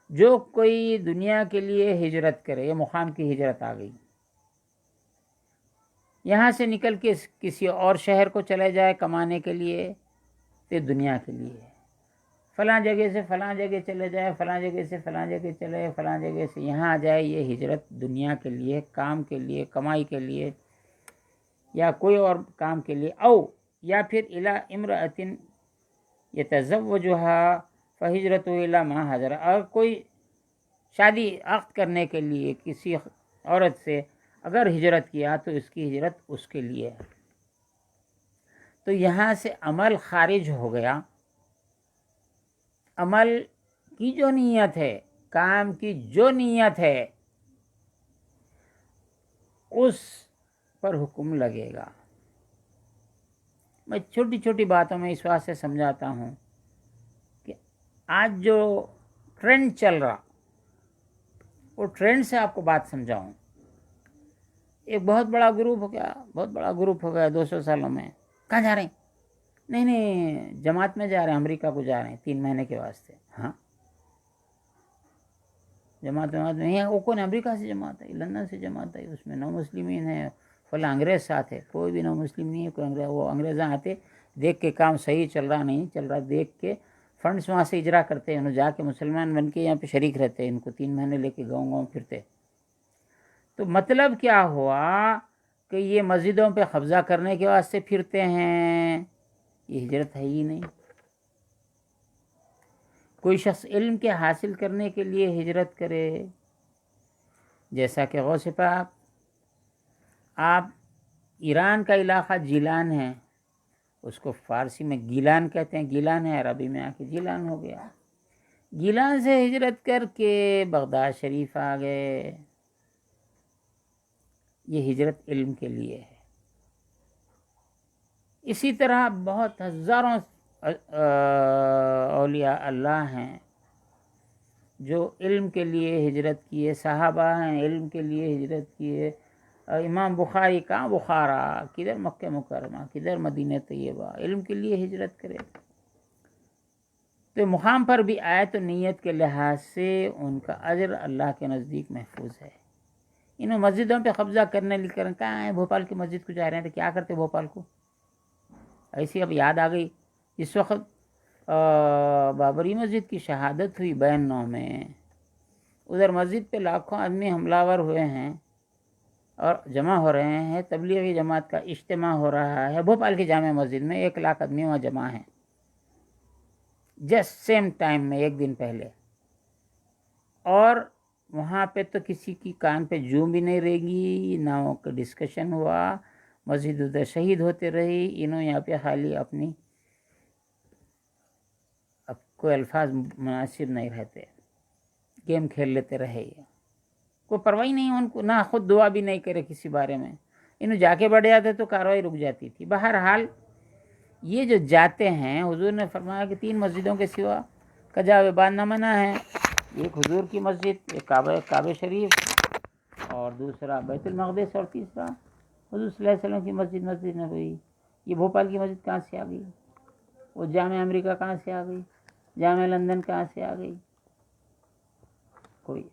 جو کوئی دنیا کے لیے ہجرت کرے، یہ مقام کی ہجرت آ گئی، یہاں سے نکل کے کسی اور شہر کو چلے جائے کمانے کے لیے، تو دنیا کے لیے ہے۔ فلاں جگہ سے فلاں جگہ چلے جائے، فلاں جگہ سے فلاں جگہ چلے، فلاں جگہ سے یہاں آ جائے، یہ ہجرت دنیا کے لیے، کام کے لیے، کمائی کے لیے، یا کوئی اور کام کے لیے، او یا پھر الی امرأۃ یتزوجها فہجرۃ الی ما ہاجر، اور کوئی شادی عقد کرنے کے لیے کسی عورت سے اگر ہجرت کیا تو اس کی ہجرت اس کے لیے ہے۔ تو یہاں سے عمل خارج ہو گیا، عمل کی جو نیت ہے، کام کی جو نیت ہے اس پر حکم لگے گا۔ میں چھوٹی چھوٹی باتوں میں اس واسطے سمجھاتا ہوں کہ آج جو ٹرینڈ چل رہا، وہ ٹرینڈ سے آپ کو بات سمجھاؤں۔ ایک بہت بڑا گروپ ہو گیا 200 سالوں میں۔ کہاں جا رہے ہیں؟ نہیں جماعت میں جا رہے ہیں، امریکہ کو جا رہے ہیں 3 مہینے کے واسطے۔ ہاں جماعت میں وہ کون؟ امریکہ سے جماعت ہے، لندن سے جماعت ہے، اس میں نو مسلمین ہیں، فلاں انگریز ساتھ ہے۔ کوئی بھی نو مسلم نہیں ہے، کوئی انگریز، وہ انگریزاں آتے دیکھ کے کام صحیح چل رہا نہیں چل رہا دیکھ کے فنڈس وہاں سے اجرا کرتے ہیں، انہوں جا کے مسلمان بن کے یہاں پہ شریک رہتے ہیں، ان کو 3 مہینے لے کے گاؤں پھرتے۔ تو مطلب کیا ہوا کہ یہ مسجدوں پہ قبضہ کرنے کے واسطے پھرتے ہیں، یہ ہجرت ہے ہی نہیں۔ کوئی شخص علم کے حاصل کرنے کے لیے ہجرت کرے، جیسا کہ غوث پاک، آپ ایران کا علاقہ جیلان ہے، اس کو فارسی میں گیلان کہتے ہیں، گیلان ہے، عربی میں آ کے جیلان ہو گیا۔ گیلان سے ہجرت کر کے بغداد شریف آ گئے، یہ ہجرت علم کے لیے ہے۔ اسی طرح بہت ہزاروں اولیاء اللہ ہیں جو علم کے لیے ہجرت کیے، صحابہ ہیں علم کے لیے ہجرت کیے۔ امام بخاری کہاں بخارا، کدھر مکہ مکرمہ، کدھر مدینہ طیبہ، علم کے لیے ہجرت کرے۔ تو مقام پر بھی آئے تو نیت کے لحاظ سے ان کا اجر اللہ کے نزدیک محفوظ ہے۔ انہوں مسجدوں پہ قبضہ کرنے لے کر کہاں ہیں، بھوپال کی مسجد کو جا رہے ہیں، تو کیا کرتے بھوپال کو؟ ایسی اب یاد آ گئی، اس وقت بابری مسجد کی شہادت ہوئی 92 میں، ادھر مسجد پہ لاکھوں آدمی حملہ ور ہوئے ہیں اور جمع ہو رہے ہیں، تبلیغی جماعت کا اجتماع ہو رہا ہے بھوپال کی جامع مسجد میں، 1 لاکھ آدمی وہاں جمع ہیں جسٹ سیم ٹائم میں، ایک دن پہلے۔ اور وہاں پہ تو کسی کی کان پہ جوں بھی نہیں رہے گی، نہ وہ کا ڈسکشن ہوا، مسجد ادھر شہید ہوتے رہی، انہوں یہاں پہ خالی اپنی اب کوئی الفاظ مناسب نہیں رہتے، گیم کھیل لیتے رہے، کوئی پرواہ نہیں ان کو، نہ خود دعا بھی نہیں کرے کسی بارے میں، انہوں جا کے بڑھ جاتے تو کارروائی رک جاتی تھی۔ بہرحال یہ جو جاتے ہیں، حضور نے فرمایا کہ 3 مسجدوں کے سوا کجاوے باندھنا منع ہے، ایک حضور کی مسجد، ایک کعبہ شریف، اور دوسرا بیت المقدس، اور تیسرا حضور صلی اللہ علیہ وسلم کی مسجد نبوی۔ یہ بھوپال کی مسجد کہاں سے آ گئی؟ وہ جامع امریکہ کہاں سے آ گئی؟ جامع لندن کہاں سے آ گئی؟ کوئی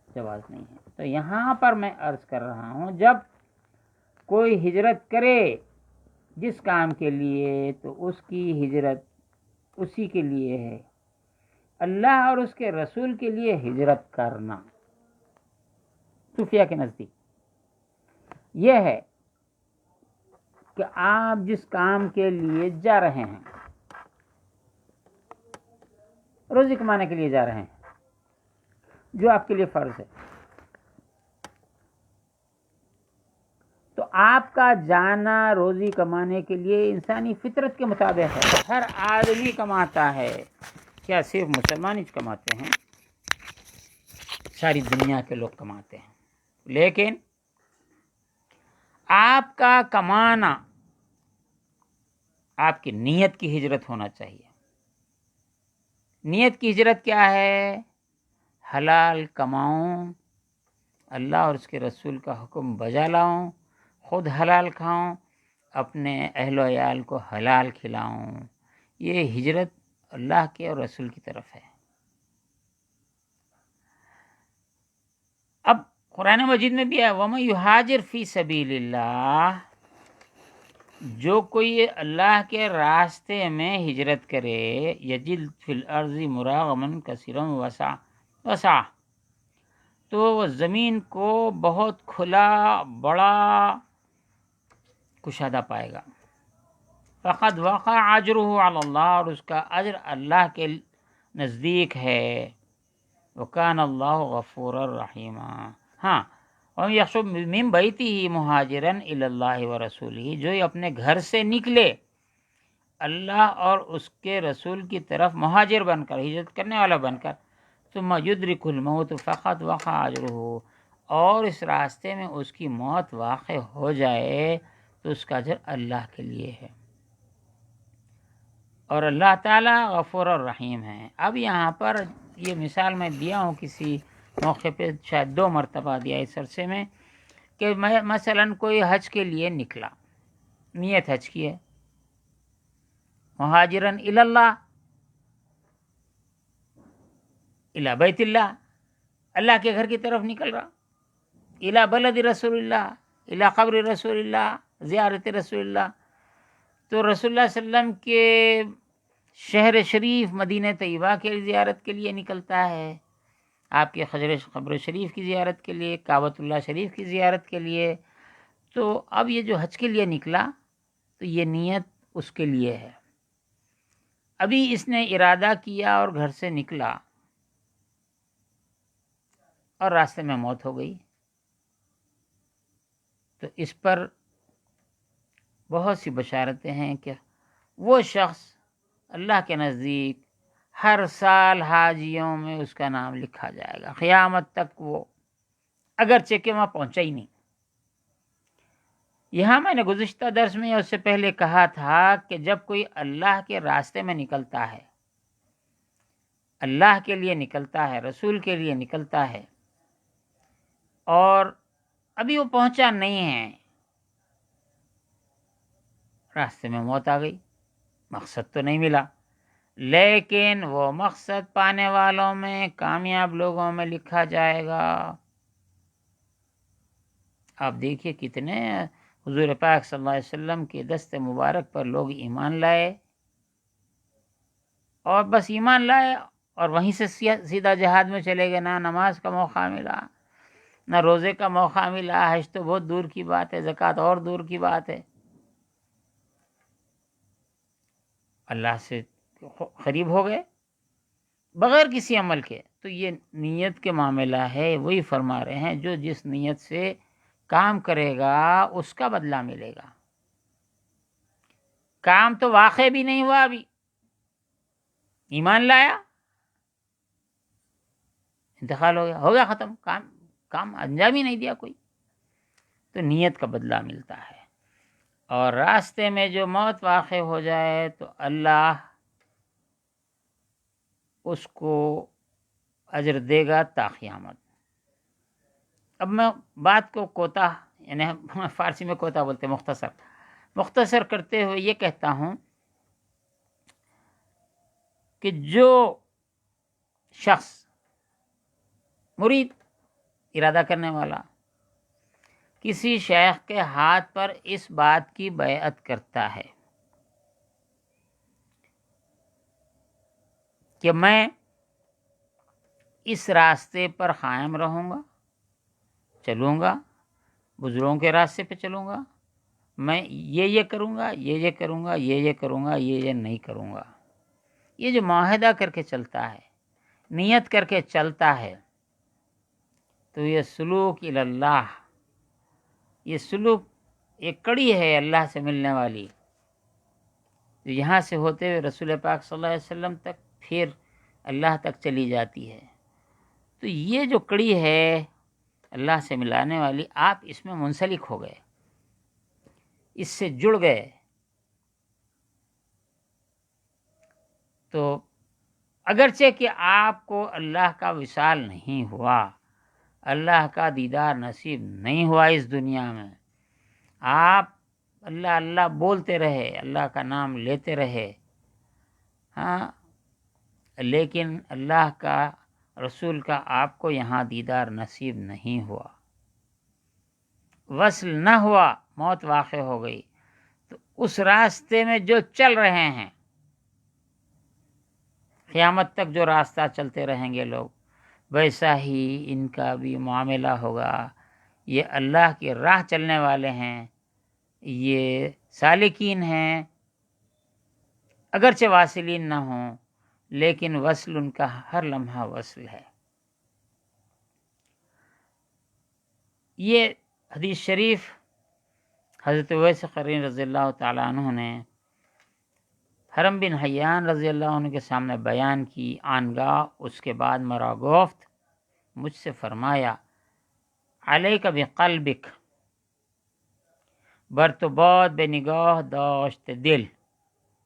جواز نہیں ہے۔ تو یہاں پر میں عرض کر رہا ہوں، جب کوئی ہجرت کرے جس کام کے لیے، تو اس کی ہجرت اسی کے لیے ہے، اللہ اور اس کے رسول کے لیے ہجرت کرنا۔ صوفیہ کے نزدیک یہ ہے کہ آپ جس کام کے لیے جا رہے ہیں، روزی کمانے کے لیے جا رہے ہیں، جو آپ کے لیے فرض ہے، تو آپ کا جانا روزی کمانے کے لیے انسانی فطرت کے مطابق ہے، ہر آدمی کماتا ہے۔ کیا صرف مسلمان ہی کماتے ہیں؟ ساری دنیا کے لوگ کماتے ہیں، لیکن آپ کا کمانا آپ کی نیت کی ہجرت ہونا چاہیے۔ نیت کی ہجرت کیا ہے؟ حلال کماؤں، اللہ اور اس کے رسول کا حکم بجا لاؤں، خود حلال کھاؤں، اپنے اہل و عیال کو حلال کھلاؤں، یہ ہجرت اللہ کے اور رسول کی طرف ہے۔ اب قرآن مجید میں بھی ہے، وَمَن يُهَاجِرْ فِي سَبِيلِ اللَّهِ، جو کوئی اللہ کے راستے میں ہجرت کرے، یجد فی الارض مراغما کثیرا وسعا، تو وہ زمین کو بہت کھلا، بڑا کشادہ پائے گا۔ فقد وقع اجرہ علی اللہ، اور اس کا اجر اللہ کے نزدیک ہے۔ وکان اللہ غفور الرحیم۔ ہاں، اور یخرج من بیتہ مہاجرا الی اللہ ورسولہ، جو اپنے گھر سے نکلے اللہ اور اس کے رسول کی طرف مہاجر بن کر، ہجرت کرنے والا بن کر، ثم یدرک الموت فقد وقع اجرہ، اور اس راستے میں اس کی موت واقع ہو جائے تو اس کا اجر اللہ کے لیے ہے، اور اللہ تعالیٰ غفور الرحیم ہے۔ اب یہاں پر یہ مثال میں دیا ہوں، کسی موقع پہ شاید 2 مرتبہ دیا اس عرصے میں، کہ مثلا کوئی حج کے لیے نکلا، نیت حج کی ہے، مہاجرن الی اللہ، الی بیت اللہ، اللہ کے گھر کی طرف نکل رہا، الی بلد رسول اللہ، الی قبر رسول اللہ، زیارت رسول اللہ، تو رسول اللہ صلی اللہ علیہ وسلم کے شہر شریف مدینہ طیبہ کے زیارت کے لیے نکلتا ہے، آپ کے قبر شریف کی زیارت کے لیے، کعبۃ اللہ شریف کی زیارت کے لیے۔ تو اب یہ جو حج کے لیے نکلا تو یہ نیت اس کے لیے ہے۔ ابھی اس نے ارادہ کیا اور گھر سے نکلا اور راستے میں موت ہو گئی، تو اس پر بہت سی بشارتیں ہیں کہ وہ شخص اللہ کے نزدیک ہر سال حاجیوں میں اس کا نام لکھا جائے گا قیامت تک، وہ اگرچہ کہ وہاں پہنچا ہی نہیں۔ یہاں میں نے گزشتہ درس میں اس سے پہلے کہا تھا کہ جب کوئی اللہ کے راستے میں نکلتا ہے، اللہ کے لیے نکلتا ہے، رسول کے لیے نکلتا ہے، اور ابھی وہ پہنچا نہیں ہے، راستے میں موت آ گئی، مقصد تو نہیں ملا، لیکن وہ مقصد پانے والوں میں، کامیاب لوگوں میں لکھا جائے گا۔ آپ دیکھیے کتنے حضور پاک صلی اللہ علیہ وسلم کے دست مبارک پر لوگ ایمان لائے، اور بس ایمان لائے اور وہیں سے سیدھا جہاد میں چلے گئے، نہ نماز کا موقع ملا، نہ روزے کا موقع ملا، حج تو بہت دور کی بات ہے، زکوٰۃ اور دور کی بات ہے، اللہ سے قریب ہو گئے بغیر کسی عمل کے۔ تو یہ نیت کے معاملہ ہے، وہی فرما رہے ہیں جو جس نیت سے کام کرے گا اس کا بدلہ ملے گا۔ کام تو واقع بھی نہیں ہوا، ابھی ایمان لایا، انتقال ہو گیا ختم، کام انجام ہی نہیں دیا کوئی، تو نیت کا بدلہ ملتا ہے۔ اور راستے میں جو موت واقع ہو جائے تو اللہ اس کو اجر دے گا تا قیامت۔ اب میں بات کو کوتاہ، یعنی فارسی میں کوتاہ بولتے ہیں، مختصر کرتے ہوئے یہ کہتا ہوں کہ جو شخص مرید، ارادہ کرنے والا، کسی شیخ کے ہاتھ پر اس بات کی بیعت کرتا ہے کہ میں اس راستے پر قائم رہوں گا، چلوں گا، بزرگوں کے راستے پہ چلوں گا، میں یہ کروں گا، یہ کروں گا، یہ کروں گا، یہ نہیں کروں گا، یہ جو معاہدہ کر کے چلتا ہے، نیت کر کے چلتا ہے، تو یہ سلوک الی اللہ، یہ سلوک ایک کڑی ہے اللہ سے ملنے والی، جو یہاں سے ہوتے ہوئے رسول پاک صلی اللہ علیہ وسلم تک، پھر اللہ تک چلی جاتی ہے۔ تو یہ جو کڑی ہے اللہ سے ملانے والی، آپ اس میں منسلک ہو گئے، اس سے جڑ گئے، تو اگرچہ کہ آپ کو اللہ کا وصال نہیں ہوا، اللہ کا دیدار نصیب نہیں ہوا اس دنیا میں، آپ اللہ اللہ بولتے رہے، اللہ کا نام لیتے رہے، ہاں، لیکن اللہ کا رسول کا آپ کو یہاں دیدار نصیب نہیں ہوا، وصل نہ ہوا، موت واقع ہو گئی، تو اس راستے میں جو چل رہے ہیں، قیامت تک جو راستہ چلتے رہیں گے لوگ، ویسا ہی ان کا بھی معاملہ ہوگا۔ یہ اللہ کی راہ چلنے والے ہیں، یہ سالکین ہیں، اگرچہ واصلین نہ ہوں لیکن وصل ان کا ہر لمحہ وصل ہے۔ یہ حدیث شریف حضرت اویس قرنی رضی اللہ تعالیٰ عنہ نے حرم بن حیان رضی اللہ عنہ کے سامنے بیان کی۔ آنگاہ اس کے بعد مرا گفت، مجھ سے فرمایا، علیک بقلبک، بر تو باد بے نگاہ داشت دل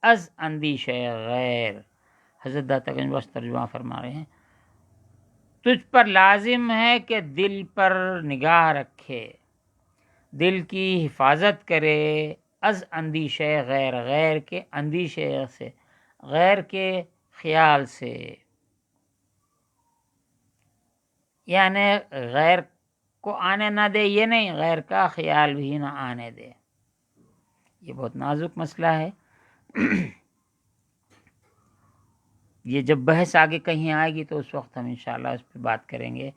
از اندیش غیر۔ حضرت داتا گنج بخش ترجمہ فرما رہے ہیں، تجھ پر لازم ہے کہ دل پر نگاہ رکھے، دل کی حفاظت کرے، از اندیشہ غیر، غیر کے اندیشے سے، غیر کے خیال سے، یعنی غیر کو آنے نہ دے، یہ نہیں، غیر کا خیال بھی نہ آنے دے۔ یہ بہت نازک مسئلہ ہے۔ یہ جب بحث آگے کہیں آئے گی تو اس وقت ہم انشاءاللہ اس پہ بات کریں گے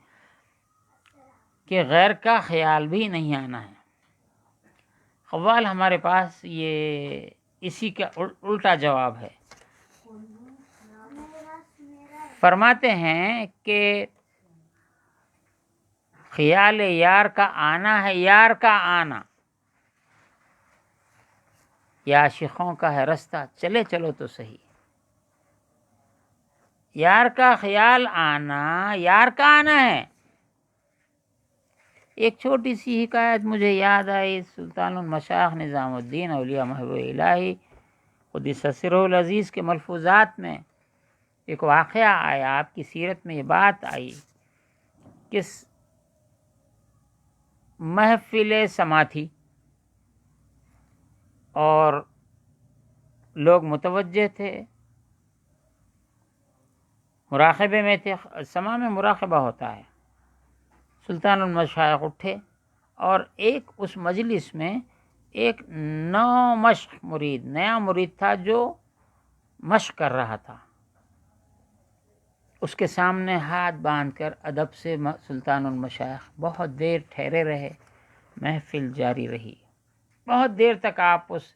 کہ غیر کا خیال بھی نہیں آنا ہے۔ قوال ہمارے پاس یہ اسی کا الٹا جواب ہے۔ فرماتے ہیں کہ خیال یار کا آنا ہے، یار کا آنا، یا عاشقوں کا ہے رستہ، چلے چلو تو صحیح۔ یار کا خیال آنا، یار کا آنا ہے۔ ایک چھوٹی سی حکایت مجھے یاد آئی، سلطان المشائخ نظام الدین اولیاء محبوب الہی قدس سرہ العزیز کے ملفوظات میں ایک واقعہ آیا، آپ کی سیرت میں یہ بات آئی کہ محفل سما تھی اور لوگ متوجہ تھے، مراقبے میں تھے، سما میں مراقبہ ہوتا ہے۔ سلطان المشائخ اٹھے اور ایک اس مجلس میں ایک نو مشق مرید، نیا مرید تھا جو مشق کر رہا تھا، اس کے سامنے ہاتھ باندھ کر ادب سے سلطان المشائخ بہت دیر ٹھہرے رہے، محفل جاری رہی، بہت دیر تک آپ اس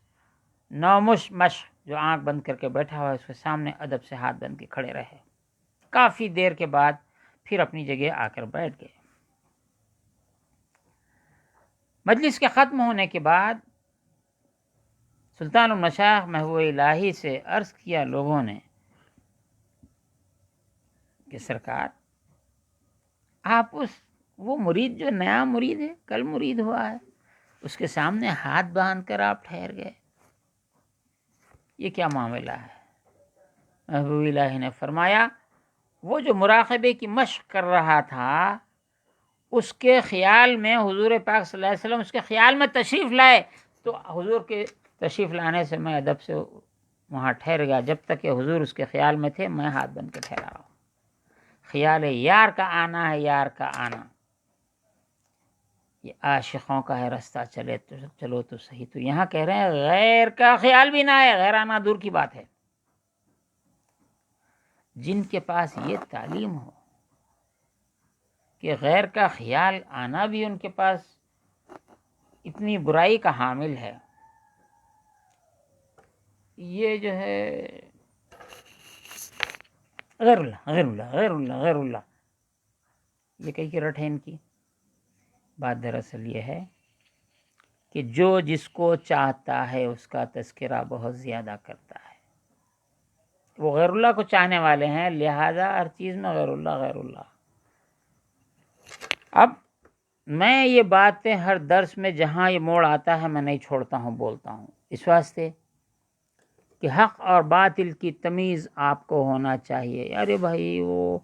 نو مشق جو آنکھ بند کر کے بیٹھا ہوا ہے اس کے سامنے ادب سے ہاتھ بند کے کھڑے رہے۔ کافی دیر کے بعد پھر اپنی جگہ آ کر بیٹھ گئے۔ مجلس کے ختم ہونے کے بعد سلطان المشائخ محبوب الہی سے عرض کیا لوگوں نے کہ سرکار، آپ وہ مرید جو نیا مرید ہے، کل مرید ہوا ہے، اس کے سامنے ہاتھ باندھ کر آپ ٹھہر گئے، یہ کیا معاملہ ہے؟ محبوب الہی نے فرمایا، وہ جو مراقبے کی مشق کر رہا تھا، اس کے خیال میں حضور پاک صلی اللہ علیہ وسلم اس کے خیال میں تشریف لائے، تو حضور کے تشریف لانے سے میں ادب سے وہاں ٹھہر گیا، جب تک کہ حضور اس کے خیال میں تھے میں ہاتھ بن کے ٹھہرا رہا ہوں۔ خیال یار کا آنا ہے، یار کا آنا، یہ عاشقوں کا ہے رستہ، چلے تو چلو تو صحیح۔ تو یہاں کہہ رہے ہیں غیر کا خیال بھی نہ ہے، غیر آنا دور کی بات ہے۔ جن کے پاس یہ تعلیم ہو کہ غیر کا خیال آنا بھی ان کے پاس اتنی برائی کا حامل ہے، یہ جو ہے غیر اللہ غیر اللہ غیر اللہ غیر اللہ، یہ کئی کی رٹ ہے ان کی۔ بات دراصل یہ ہے کہ جو جس کو چاہتا ہے اس کا تذکرہ بہت زیادہ کرتا ہے، وہ غیر اللہ کو چاہنے والے ہیں، لہذا ہر چیز میں غیر اللہ غیر اللہ۔ اب میں یہ باتیں ہر درس میں جہاں یہ موڑ آتا ہے میں نہیں چھوڑتا ہوں، بولتا ہوں، اس واسطے کہ حق اور باطل کی تمیز آپ کو ہونا چاہیے۔ ارے بھائی وہ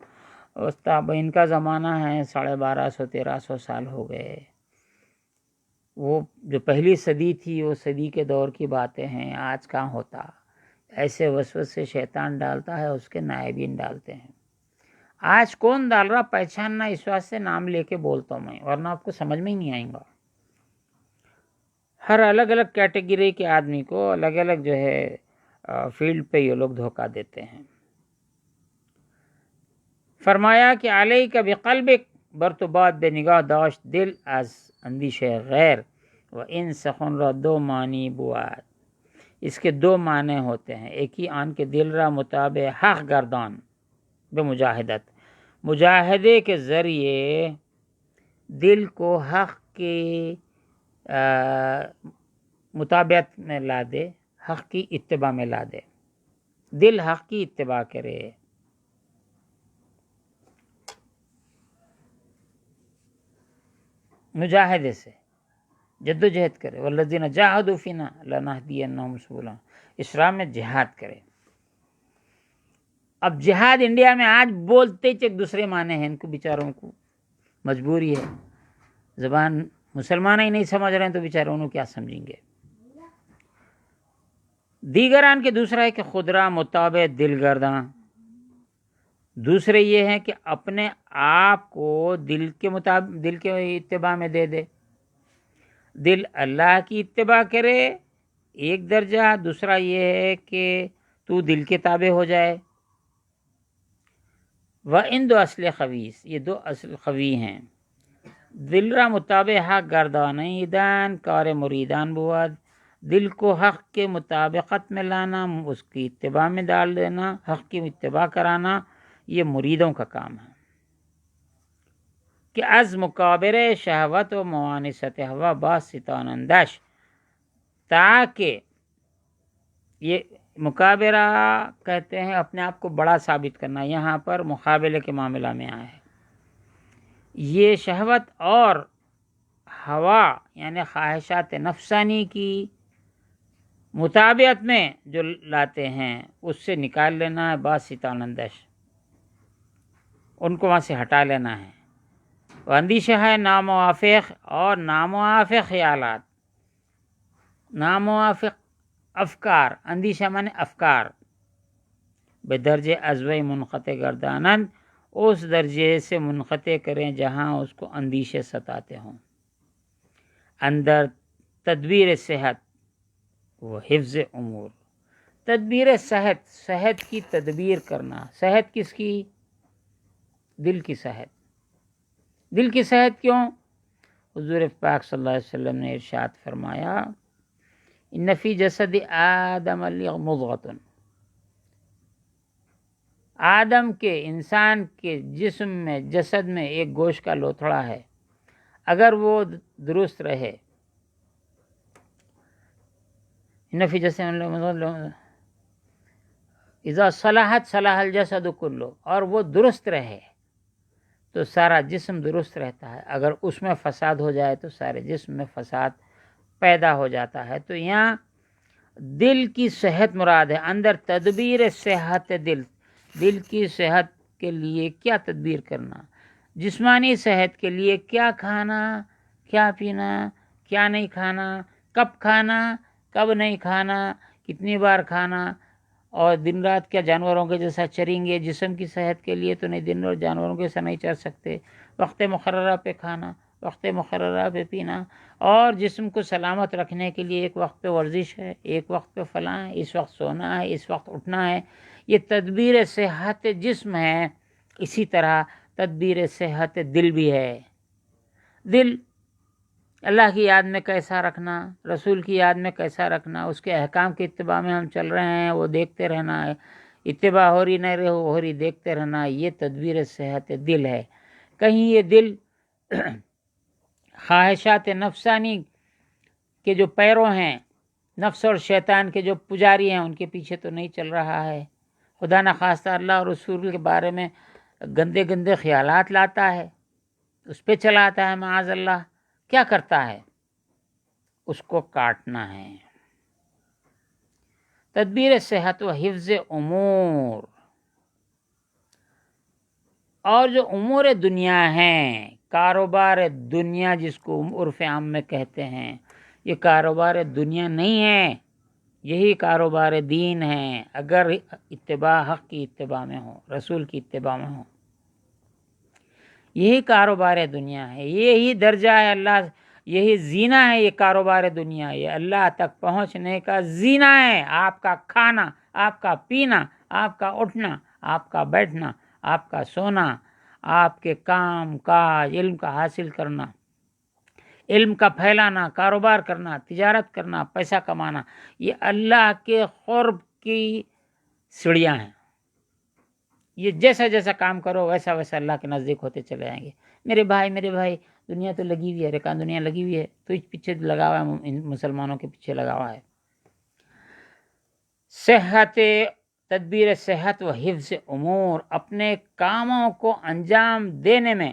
ان کا زمانہ ہے، 1250-1300 سال ہو گئے، وہ جو پہلی صدی تھی وہ صدی کے دور کی باتیں ہیں، آج کہاں ہوتا۔ ایسے وسوسے شیطان ڈالتا ہے، اس کے نائبین ڈالتے ہیں۔ آج کون ڈال رہا پہچاننا، اس واسطے نام لے کے بولتا ہوں میں، ورنہ آپ کو سمجھ میں ہی نہیں آئیں گا۔ ہر الگ الگ کیٹیگری کے آدمی کو الگ الگ جو ہے فیلڈ پہ یہ لوگ دھوکہ دیتے ہیں۔ فرمایا کہ علیک بقلبک، بر تو باد بے نگاہ داشت دل از اندیش غیر، و ان سخن را دو معنی بود، اس کے دو معنی ہوتے ہیں. ایک ہی آن کے دل را مطابق حق گردان بے مجاہدت، مجاہدے کے ذریعے دل کو حق کی مطابقت میں لا دے، حق کی اتباع میں لا دے، دل حق کی اتباع کرے. مجاہدے سے جد و جہد کرے، والذین جاہدوا فینا لنہدینہم سبلنا، اس راہ میں جہاد کرے. اب جہاد انڈیا میں آج بولتے ایک دوسرے معنی ہیں، ان کو بیچاروں کو مجبوری ہے، زبان مسلمان ہی نہیں سمجھ رہے ہیں تو بیچاروں انہوں کیا سمجھیں گے. دیگران کے دوسرا ہے کہ خودرا مطابق دل گرداں، دوسرے یہ ہیں کہ اپنے آپ کو دل کے مطابق دل کے اتباع میں دے دے، دل اللہ کی اتباع کرے ایک درجہ، دوسرا یہ ہے کہ تو دل کے تابع ہو جائے. وہ ان دو اصل خویس، یہ دو اصل خوی ہیں. دل را مطابق حق گردانیدن کار مریدان بود، دل کو حق کے مطابقت میں لانا، اس کی اتباع میں ڈال دینا، حق کی اتباع کرانا، یہ مریدوں کا کام ہے. کہ از مکابرے شہوت و موانست ہوا باستانندش، تاکہ یہ مکابرہ کہتے ہیں اپنے آپ کو بڑا ثابت کرنا، یہاں پر مقابلے کے معاملہ میں آیا ہے. یہ شہوت اور ہوا یعنی خواہشات نفسانی کی مطابعت میں جو لاتے ہیں اس سے نکال لینا ہے، باستانندش، ان کو وہاں سے ہٹا لینا ہے. اندیشہ ہے ناموافق اور ناموافق خیالات، ناموافق افکار، اندیشہ مانے افکار، بے درجے ازوئی منقطع گردانند، اس درجے سے منقطع کریں جہاں اس کو اندیشے ستاتے ہوں. اندر تدبیر صحت و حفظ امور، تدبیر صحت، صحت کی تدبیر کرنا. صحت کس کی؟ دل کی صحت. دل کی صحت کیوں؟ حضور پاک صلی اللہ علیہ وسلم نے ارشاد فرمایا ان فی جسد آدم مضغۃ، آدم کے انسان کے جسم میں جسد میں ایک گوشت کا لوتھڑا ہے، اگر وہ درست رہے، ان فی جسد اذا صلحت صلح الجسد کلہ، اور وہ درست رہے تو سارا جسم درست رہتا ہے، اگر اس میں فساد ہو جائے تو سارے جسم میں فساد پیدا ہو جاتا ہے. تو یہاں دل کی صحت مراد ہے. اندر تدبیر صحت دل، دل کی صحت کے لیے کیا تدبیر کرنا، جسمانی صحت کے لیے کیا کھانا، کیا پینا، کیا نہیں کھانا، کب کھانا، کب نہیں کھانا، کتنی بار کھانا، اور دن رات کیا جانوروں کے جیسا چریں گے. جسم کی صحت کے لیے تو نہیں، دن رات جانوروں کے جیسا نہیں چر سکتے. وقت مقررہ پہ کھانا، وقت مقررہ پہ پینا، اور جسم کو سلامت رکھنے کے لیے ایک وقت پہ ورزش ہے، ایک وقت پہ فلاں ہے، اس وقت سونا ہے، اس وقت اٹھنا ہے. یہ تدبیر صحت جسم ہے. اسی طرح تدبیر صحت دل بھی ہے. دل اللہ کی یاد میں کیسا رکھنا، رسول کی یاد میں کیسا رکھنا، اس کے احکام کی اتباع میں ہم چل رہے ہیں، وہ دیکھتے رہنا ہے، اتباع ہو رہی نہیں ہو رہی دیکھتے رہنا، یہ تدبیر صحت دل ہے. کہیں یہ دل خواہشات نفسانی کے جو پیروں ہیں، نفس اور شیطان کے جو پجاری ہیں، ان کے پیچھے تو نہیں چل رہا ہے. خدا نخواستہ اللہ اور رسول کے بارے میں گندے گندے خیالات لاتا ہے، اس پہ چلاتا ہے، معاذ اللہ. کیا کرتا ہے؟ اس کو کاٹنا ہے. تدبیر صحت و حفظ امور، اور جو امور دنیا ہیں، کاروبار دنیا جس کو عرف عام میں کہتے ہیں، یہ کاروبار دنیا نہیں ہے، یہی کاروبار دین ہے. اگر اتباع حق کی اتباع میں ہو، رسول کی اتباع میں ہو، یہی کاروبار دنیا ہے، یہی درجہ ہے اللہ، یہی زینہ ہے. یہ کاروبار دنیا یہ اللہ تک پہنچنے کا زینہ ہے. آپ کا کھانا، آپ کا پینا، آپ کا اٹھنا، آپ کا بیٹھنا، آپ کا سونا، آپ کے کام کاج، علم کا حاصل کرنا، علم کا پھیلانا، کاروبار کرنا، تجارت کرنا، پیسہ کمانا، یہ اللہ کے قرب کی سیڑھیاں ہیں. یہ جیسا جیسا کام کرو ویسا ویسا اللہ کے نزدیک ہوتے چلے جائیں گے. میرے بھائی دنیا تو لگی ہوئی ہے، ریکان دنیا لگی ہوئی ہے، تو اس پیچھے لگا ہوا ہے، مسلمانوں کے پیچھے لگا ہوا ہے. صحت، تدبیر صحت و حفظ امور، اپنے کاموں کو انجام دینے میں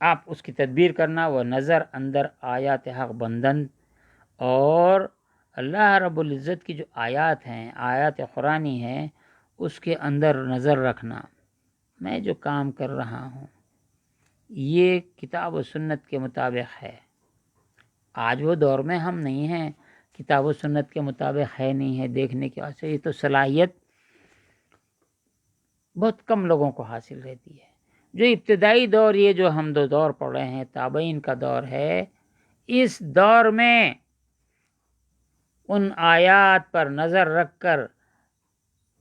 آپ اس کی تدبیر کرنا، وہ نظر اندر آیات حق بندن، اور اللہ رب العزت کی جو آیات ہیں، آیات قرآنی ہیں، اس کے اندر نظر رکھنا. میں جو کام کر رہا ہوں یہ کتاب و سنت کے مطابق ہے. آج وہ دور میں ہم نہیں ہیں، کتاب و سنت کے مطابق ہے نہیں ہے دیکھنے کے واسطے. یہ تو صلاحیت بہت کم لوگوں کو حاصل رہتی ہے. جو ابتدائی دور، یہ جو ہم دور پڑھ رہے ہیں، تابعین کا دور ہے، اس دور میں ان آیات پر نظر رکھ کر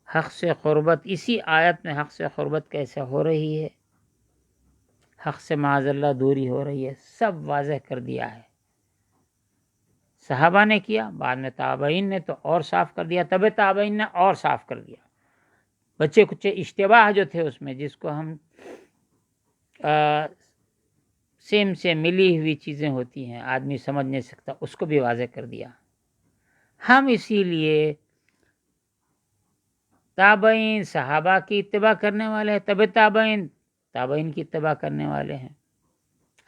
حق سے قربت، اسی آیت میں حق سے قربت کیسے ہو رہی ہے، حق سے معاذ اللہ دوری ہو رہی ہے، سب واضح کر دیا ہے. صحابہ نے کیا، بعد میں تابعین نے تو اور صاف کر دیا، تب تابعین نے اور صاف کر دیا. بچے کچھ اشتباہ جو تھے اس میں، جس کو ہم سیم سے ملی ہوئی چیزیں ہوتی ہیں، آدمی سمجھ نہیں سکتا، اس کو بھی واضح کر دیا. ہم اسی لیے تابعین صحابہ کی اتباع کرنے والے ہیں، تب تابعین کی اتباع کرنے والے ہیں.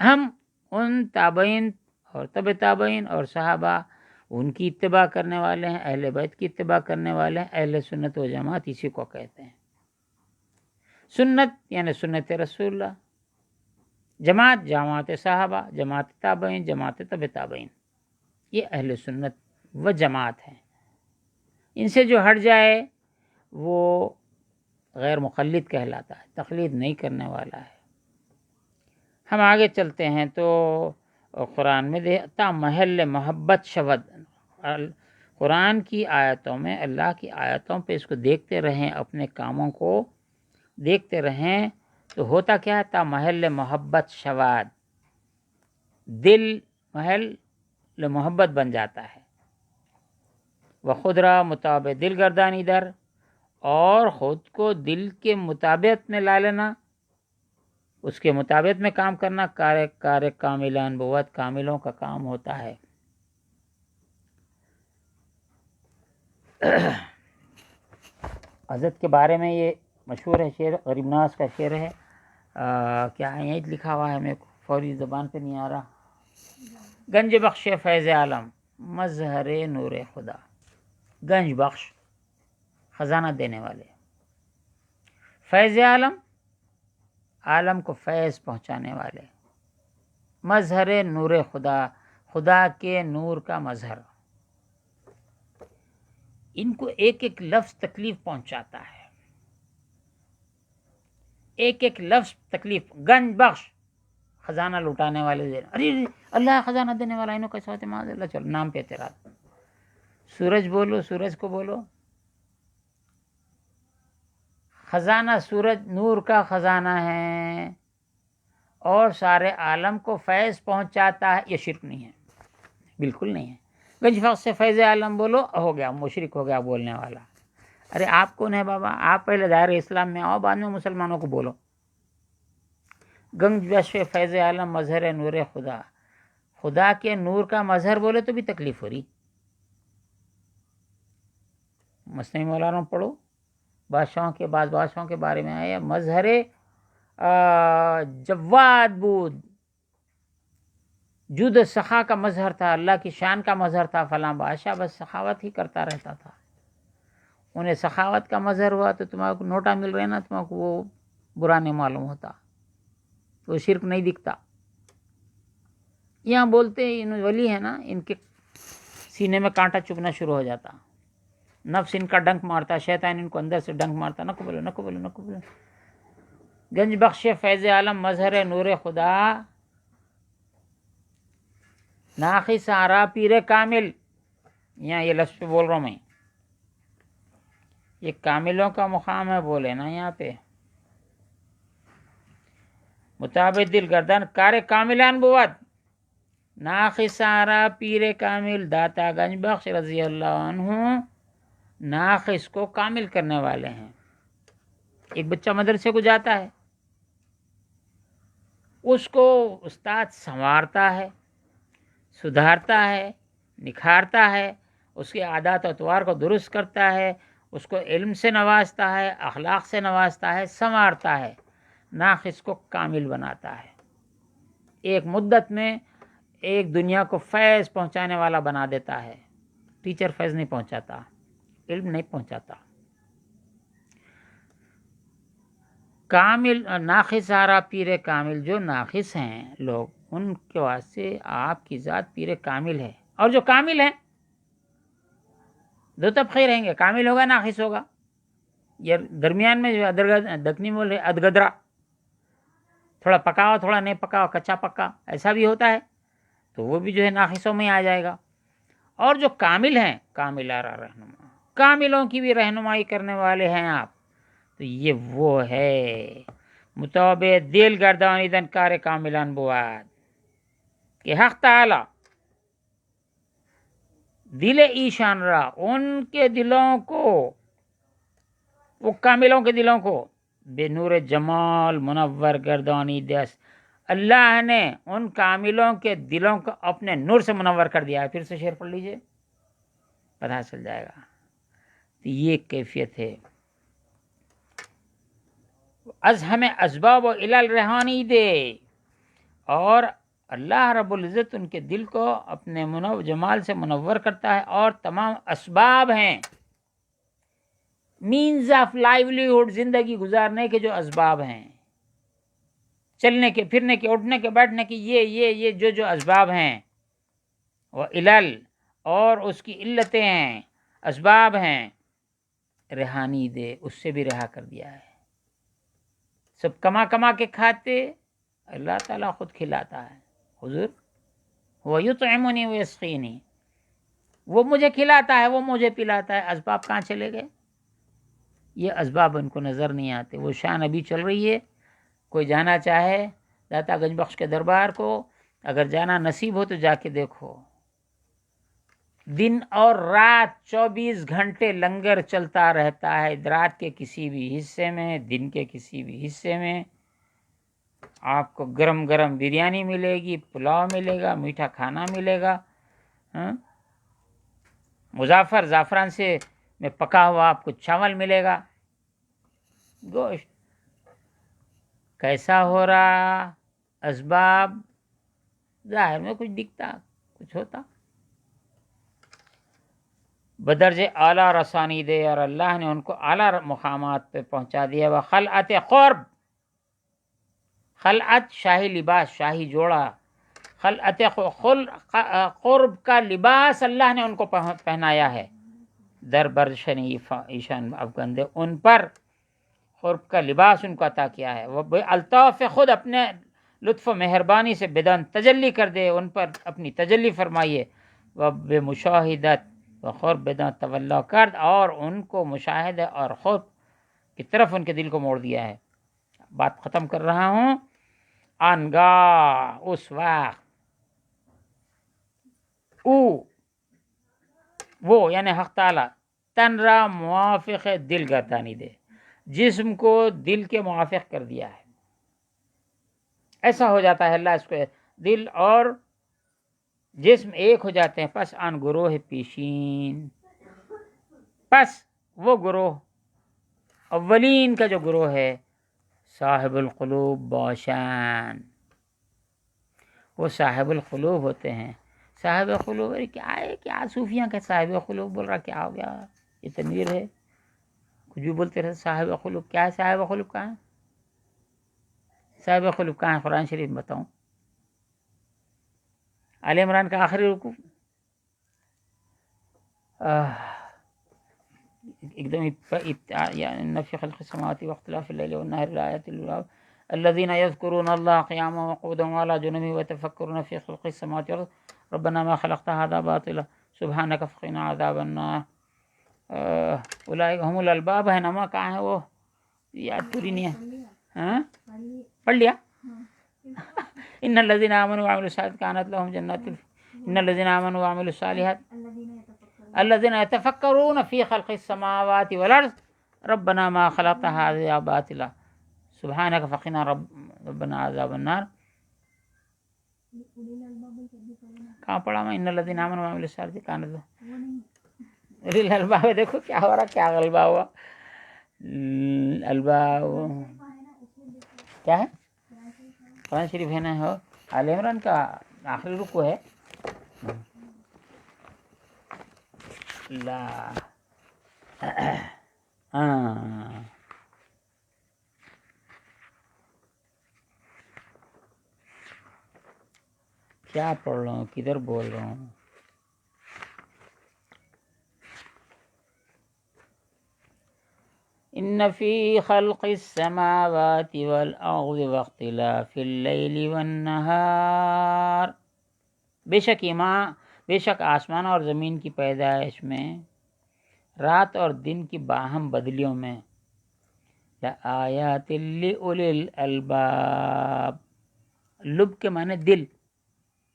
ہم ان تابعین اور تب تابعین اور صحابہ ان کی اتباع کرنے والے ہیں، اہل بیت کی اتباع کرنے والے ہیں. اہل سنت و جماعت اسی کو کہتے ہیں. سنت یعنی سنت رسول اللہ، جماعت صحابہ، جماعت تابعین، جماعت تب تابعین، یہ اہل سنت و جماعت ہیں. ان سے جو ہٹ جائے وہ غیر مقلد کہلاتا ہے، تقلید نہیں کرنے والا ہے. ہم آگے چلتے ہیں تو قرآن میں تا محل محبت شود، قرآن کی آیتوں میں، اللہ کی آیتوں پہ اس کو دیکھتے رہیں، اپنے کاموں کو دیکھتے رہیں، تو ہوتا کیا ہے؟ تا محل محبت شواد، دل محل محبت بن جاتا ہے. وہ خود را مطابق دل گردانی در، اور خود کو دل کے مطابق میں لا لینا، اس کے مطابق میں کام کرنا. کار کاملان بوت، کاملوں کا کام ہوتا ہے. حضرت کے بارے میں یہ مشہور ہے شعر، غریب نواز کا شعر ہے. کیا ہے، یہیں لکھا ہوا ہے، میرے کو فوری زبان پہ نہیں آ رہا. گنج بخش فیض عالم، مظہر نور خدا. گنج بخش، خزانہ دینے والے. فیض عالم، عالم کو فیض پہنچانے والے. مظہر نور خدا، خدا کے نور کا مظہر. ان کو ایک ایک لفظ تکلیف پہنچاتا ہے، ایک ایک لفظ تکلیف. گنج بخش، خزانہ لٹانے والے. ارے اللہ خزانہ دینے والا، انہوں کیسا ہوتے معاذ اللہ. چلو نام پہ اعتراض. سورج بولو، سورج کو بولو. خزانہ سورج نور کا خزانہ ہے اور سارے عالم کو فیض پہنچاتا ہے. یہ شرک نہیں ہے، بالکل نہیں ہے. گنج بخش سے فیض عالم بولو، ہو گیا مشرک، ہو گیا بولنے والا. ارے آپ کون ہے بابا؟ آپ پہلے دائرہ اسلام میں آؤ، بعد میں مسلمانوں کو بولو. گنج بخش فیض عالم، مظہر نور خدا. خدا کے نور کا مظہر بولے تو بھی تکلیف ہو رہی. مثنوی مولانا پڑھو، بادشاہوں کے بعد بادشاہوں کے بارے میں آیا، مظہر جواد بود، جود و سخا کا مظہر تھا، اللہ کی شان کا مظہر تھا. فلاں بادشاہ بس سخاوت ہی کرتا رہتا تھا. انہیں سخاوت کا مظہر ہوا تو تمہارے کو نوٹا مل رہے نا، تمہارے کو وہ برا نہیں معلوم ہوتا، تو شرک نہیں دکھتا. یہاں بولتے ہیں ان ولی ہیں نا، ان کے سینے میں کانٹا چبھنا شروع ہو جاتا. نفس ان کا ڈنک مارتا، شیطان ان کو اندر سے ڈنک مارتا. نہ کو بولو، نہ کو بولو، نہ کو بولو. گنج بخش فیض عالم، مظہر نور خدا. ناقص آرا پیر کامل، یہاں یہ لفظ پہ بول رہا ہوں میں، یہ کاملوں کا مقام ہے، بولے نا یہاں پہ. مطابق دل گردان کار کاملان بود ناقصارا پیر کامل داتا گنج بخش رضی اللہ عنہ ناقص کو کامل کرنے والے ہیں. ایک بچہ مدرسے کو جاتا ہے، اس کو استاد سنوارتا ہے، سدھارتا ہے، نکھارتا ہے، اس کے عادات و اطوار کو درست کرتا ہے، اس کو علم سے نوازتا ہے، اخلاق سے نوازتا ہے، سنوارتا ہے، ناقص کو کامل بناتا ہے. ایک مدت میں ایک دنیا کو فیض پہنچانے والا بنا دیتا ہے. ٹیچر فیض نہیں پہنچاتا، علم نہیں پہنچاتا. کامل ناقص آرا پیر کامل، جو ناقص ہیں لوگ ان کے واسطے آپ کی ذات پیر کامل ہے. اور جو کامل ہیں دو طبقے رہیں گے، کامل ہوگا ناقص ہوگا. یہ درمیان میں جو دکنی بول رہے ادگدرا، تھوڑا پکا ہوا تھوڑا نہیں پکا ہوا، کچا پکا، ایسا بھی ہوتا ہے، تو وہ بھی جو ہے ناقصوں میں آ جائے گا. اور جو کامل ہیں، کامل آرا رہنما، کاملوں کی بھی رہنمائی کرنے والے ہیں آپ، تو یہ وہ ہے مطابق دل گردانیدن کار کاملان بود کہ حق تعالی دل ایشان را، ان کے دلوں کو، وہ کاملوں کے دلوں کو بے نور جمال منور گردانی دس. اللہ نے ان کاملوں کے دلوں کو اپنے نور سے منور کر دیا ہے. پھر سے شعر پڑھ لیجئے، پتہ چل جائے گا. تو یہ کیفیت ہے. از ہمیں اسباب و علل رہانی دے، اور اللہ رب العزت ان کے دل کو اپنے جمال سے منور کرتا ہے. اور تمام اسباب ہیں، مینز آف لائیولیہوڈ، زندگی گزارنے کے جو اسباب ہیں، چلنے کے، پھرنے کے، اٹھنے کے، بیٹھنے کے، یہ جو اسباب ہیں، وہ علل اور اس کی علتیں ہیں، اسباب ہیں، رہانی دے، اس سے بھی رہا کر دیا ہے. سب کما کے کھاتے، اللہ تعالیٰ خود کھلاتا ہے. حضور وَيُطْعِمُنِي وَيَسْقِينِي، وہ مجھے کھلاتا ہے، وہ مجھے پلاتا ہے. اسباب کہاں چلے گئے؟ یہ اسباب ان کو نظر نہیں آتے. وہ شان ابھی چل رہی ہے. کوئی جانا چاہے داتا گنج بخش کے دربار کو، اگر جانا نصیب ہو تو جا کے دیکھو، دن اور رات 24 گھنٹے لنگر چلتا رہتا ہے. رات کے کسی بھی حصے میں، دن کے کسی بھی حصے میں آپ کو گرم گرم بریانی ملے گی، پلاؤ ملے گا، میٹھا کھانا ملے گا، مظافر زعفران سے میں پکا ہوا آپ کو چاول ملے گا، گوشت. کیسا ہو رہا؟ اسباب ظاہر میں کچھ دکھتا، کچھ ہوتا. بدرج اعلیٰ رسانی دے، اور اللہ نے ان کو اعلیٰ مقامات پہ پہنچا دیا. وخلعت قرب، خلعت شاہی لباس، شاہی جوڑا. خلعت قرب کا لباس اللہ نے ان کو پہنایا ہے. در برشنی ایشان افغندے، ان پر قرب کا لباس ان کو عطا کیا ہے. وہ بے الطاف خود اپنے لطف و مہربانی سے بدن تجلی کر دے، ان پر اپنی تجلی فرمائیے. وہ بے مشاہدت و خور بدن تولا کرد، اور ان کو مشاہدہ اور خود کی طرف ان کے دل کو موڑ دیا ہے. بات ختم کر رہا ہوں. آنگاہ، اس وقت، وہ یعنی حق تعالی تن را موافق دل گردانی دے، جسم کو دل کے موافق کر دیا ہے. ایسا ہو جاتا ہے اللہ اس کو، دل اور جسم ایک ہو جاتے ہیں. پس آن گروہ پیشین، پس وہ گروہ اولین کا جو گروہ ہے، صاحب القلوب باشان، وہ صاحب القلوب ہوتے ہیں. صاحب قلوب کیا ہے؟ کیا صوفیاں کے صاحب قلوب بول رہا، کیا ہو گیا؟ یہ تنویر ہے، کچھ بھی بولتے رہے. صاحب قلوب کیا ہے؟ صاحب قلوب کہاں ہے؟ صاحب قلوب کہاں ہے؟ قرآن شریف میں بتاؤں. آل عمران کا آخری رکوع، ایک دم نفی خلق السماوات واختلاف اللیل والنہار لآیات الذین یذکرون اللہ قیاما وقعودا وعلی جنوبہم ویتفکرون فی خلق السماوات والارض ربنا ما خلقت هذا باطلا سبحانک فقنا عذاب النار. اولئک هم الالباب ہے. نما کہاں ہے وہ؟ یاد پوری نہیں ہے. پڑھ لیا. ان الذين آمنوا وعملوا الصالحات كانت لهم جنات ان الذين آمنوا وعملوا الصالحات الذين يتفكرون في خلق السماوات والأرض ربنا ما خلقت هذا باطلا سبحانك فقنا ربنا عذاب النار. کہاں پڑھا میں؟ ان الذين آمنوا وعملوا الصالحات كانت لهم الباب. دیکھو کیا ہو رہا، کیا غلبہ ہوا. الباب کیا ہے؟ قرآن شریف ہے نا، ہو آل عمران کا آخری رکو ہے. اللہ ہاں کیا پڑھ رہا ہوں، کدھر بول رہا ہوں. ان فی خلق السماوات والارض واختلاف اللیل والنہار، بے شک آسمان اور زمین کی پیدائش میں، رات اور دن کی باہم بدلیوں میں، لآیات لأولی الالباب، لب کے معنی دل،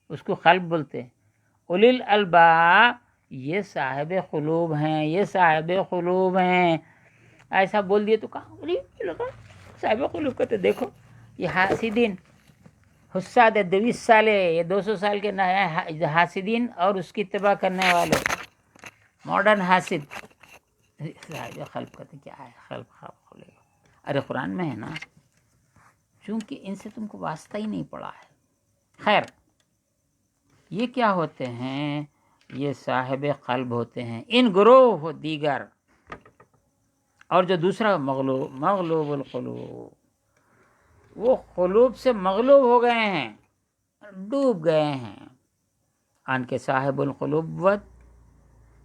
اس کو قلب بولتے ہیں. اولی الالباب یہ صاحب قلوب ہیں، یہ صاحب قلوب ہیں. ایسا بول دیے تو کہاں لگا صاحب قلوب کا؟ تو دیکھو یہ حاسدین حساد 20 سال یہ 200 سال کے حاسدین اور اس کی اتباع کرنے والے ماڈرن حاسد صاحب قلب کہتے. کیا ہے قلب؟ ارے قرآن میں ہے نا، چونکہ ان سے تم کو واسطہ ہی نہیں پڑا ہے. خیر، یہ کیا ہوتے ہیں؟ یہ صاحب قلب ہوتے ہیں. ان گروہ دیگر، اور جو دوسرا مغلوب القلوب، وہ قلوب سے مغلوب ہو گئے ہیں، ڈوب گئے ہیں. ان کے صاحب القلوب ود،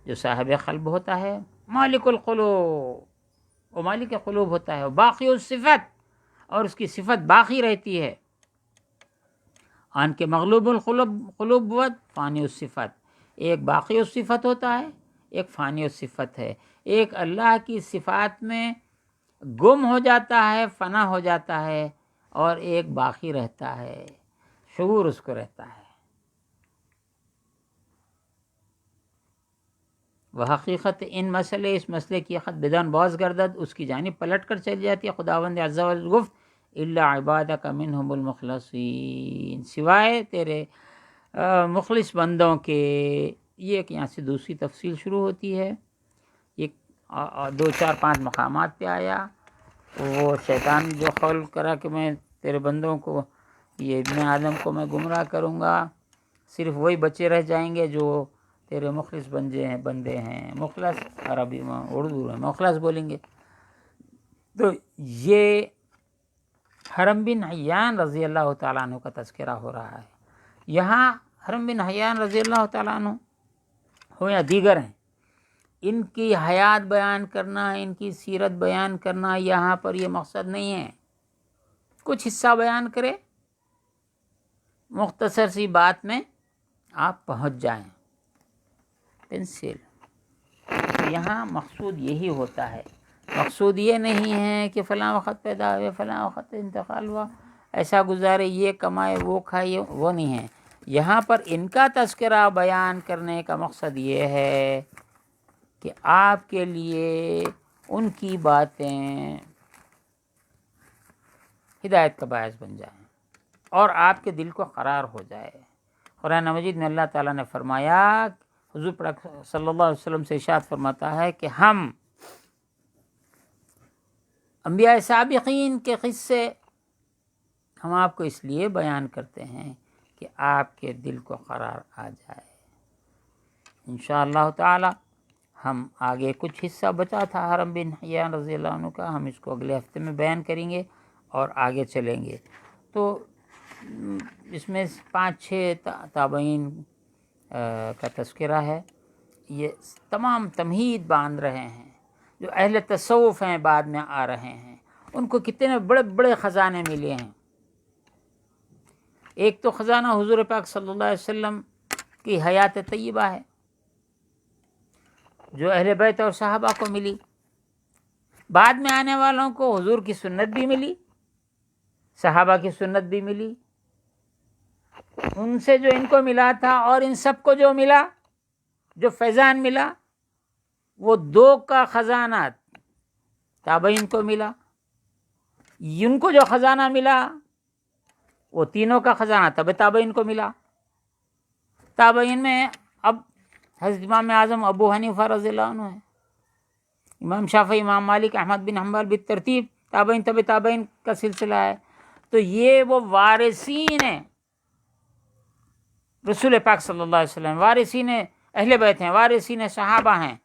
جو صاحب قلب ہوتا ہے، مالک القلوب، وہ مالک قلوب ہوتا ہے. باقی الصفت، اور اس کی صفت باقی رہتی ہے. ان کے مغلوب القلوب ود فانی الصفت، ایک باقی الصفت ہوتا ہے، ایک فانی الصفت ہے. ایک اللہ کی صفات میں گم ہو جاتا ہے، فنا ہو جاتا ہے، اور ایک باقی رہتا ہے، شعور اس کو رہتا ہے. وہ حقیقت ان اس مسئلے کی خط بدن باز گردد، اس کی جانب پلٹ کر چلی جاتی ہے. خداوند عز و جل گفت الا عبادک منہم المخلصین، سوائے تیرے مخلص بندوں کے. یہ ایک یہاں سے دوسری تفصیل شروع ہوتی ہے. یہ 2 4 5 مقامات پہ آیا. وہ شیطان جو قول کرا کہ میں تیرے بندوں کو، یہ ابن آدم کو میں گمراہ کروں گا، صرف وہی بچے رہ جائیں گے جو تیرے مخلص بندے ہیں. مخلص عربی میں، اردو میں مخلص بولیں گے. تو یہ حرم بن حیان رضی اللہ تعالیٰ عنہ کا تذکرہ ہو رہا ہے. یہاں حرم بن حیان رضی اللہ تعالیٰ عنہ ہو یا دیگر ہیں، ان کی حیات بیان کرنا، ان کی سیرت بیان کرنا، یہاں پر یہ مقصد نہیں ہے. کچھ حصہ بیان کرے، مختصر سی بات میں آپ پہنچ جائیں. پنسل یہاں مقصود یہی ہوتا ہے. مقصود یہ نہیں ہے کہ فلاں وقت پیدا ہوئے، فلاں وقت انتقال ہوا، ایسا گزارے، یہ کمائے، وہ کھائے، وہ نہیں ہے. یہاں پر ان کا تذکرہ بیان کرنے کا مقصد یہ ہے کہ آپ کے لیے ان کی باتیں ہدایت کا باعث بن جائیں اور آپ کے دل کو قرار ہو جائے. قرآن مجید میں اللہ تعالیٰ نے فرمایا، حضور پاک صلی اللہ علیہ وسلم سے ارشاد فرماتا ہے کہ ہم انبیاء سابقین کے قصے ہم آپ کو اس لیے بیان کرتے ہیں کہ آپ کے دل کو قرار آ جائے. انشاءاللہ تعالی ہم آگے کچھ حصہ بچا تھا حرم بن حیان رضی اللہ عنہ کا، ہم اس کو اگلے ہفتے میں بیان کریں گے اور آگے چلیں گے. تو اس میں 5-6 تابعین کا تذکرہ ہے. یہ تمام تمہید باندھ رہے ہیں. جو اہل تصوف ہیں بعد میں آ رہے ہیں، ان کو کتنے بڑے بڑے خزانے ملے ہیں. ایک تو خزانہ حضور پاک صلی اللہ علیہ وسلم کی حیات طیبہ ہے، جو اہل بیت اور صحابہ کو ملی. بعد میں آنے والوں کو حضور کی سنت بھی ملی، صحابہ کی سنت بھی ملی، ان سے جو ان کو ملا تھا اور ان سب کو جو ملا، جو فیضان ملا، وہ 2 کا خزانہ تابعین کو ملا. ان کو جو خزانہ ملا وہ تینوں کا خزانہ تابعین کو ملا. تابعین میں اب حضرت امام اعظم ابو حنیفہ رضی اللہ عنہ ہے، امام شافعی، امام مالک، احمد بن حنبل، بالترتیب تابعین تابعین کا سلسلہ ہے. تو یہ وہ وارثین ہیں رسول پاک صلی اللہ علیہ وسلم، وارثین اہل بیت ہیں، وارثین صحابہ ہیں،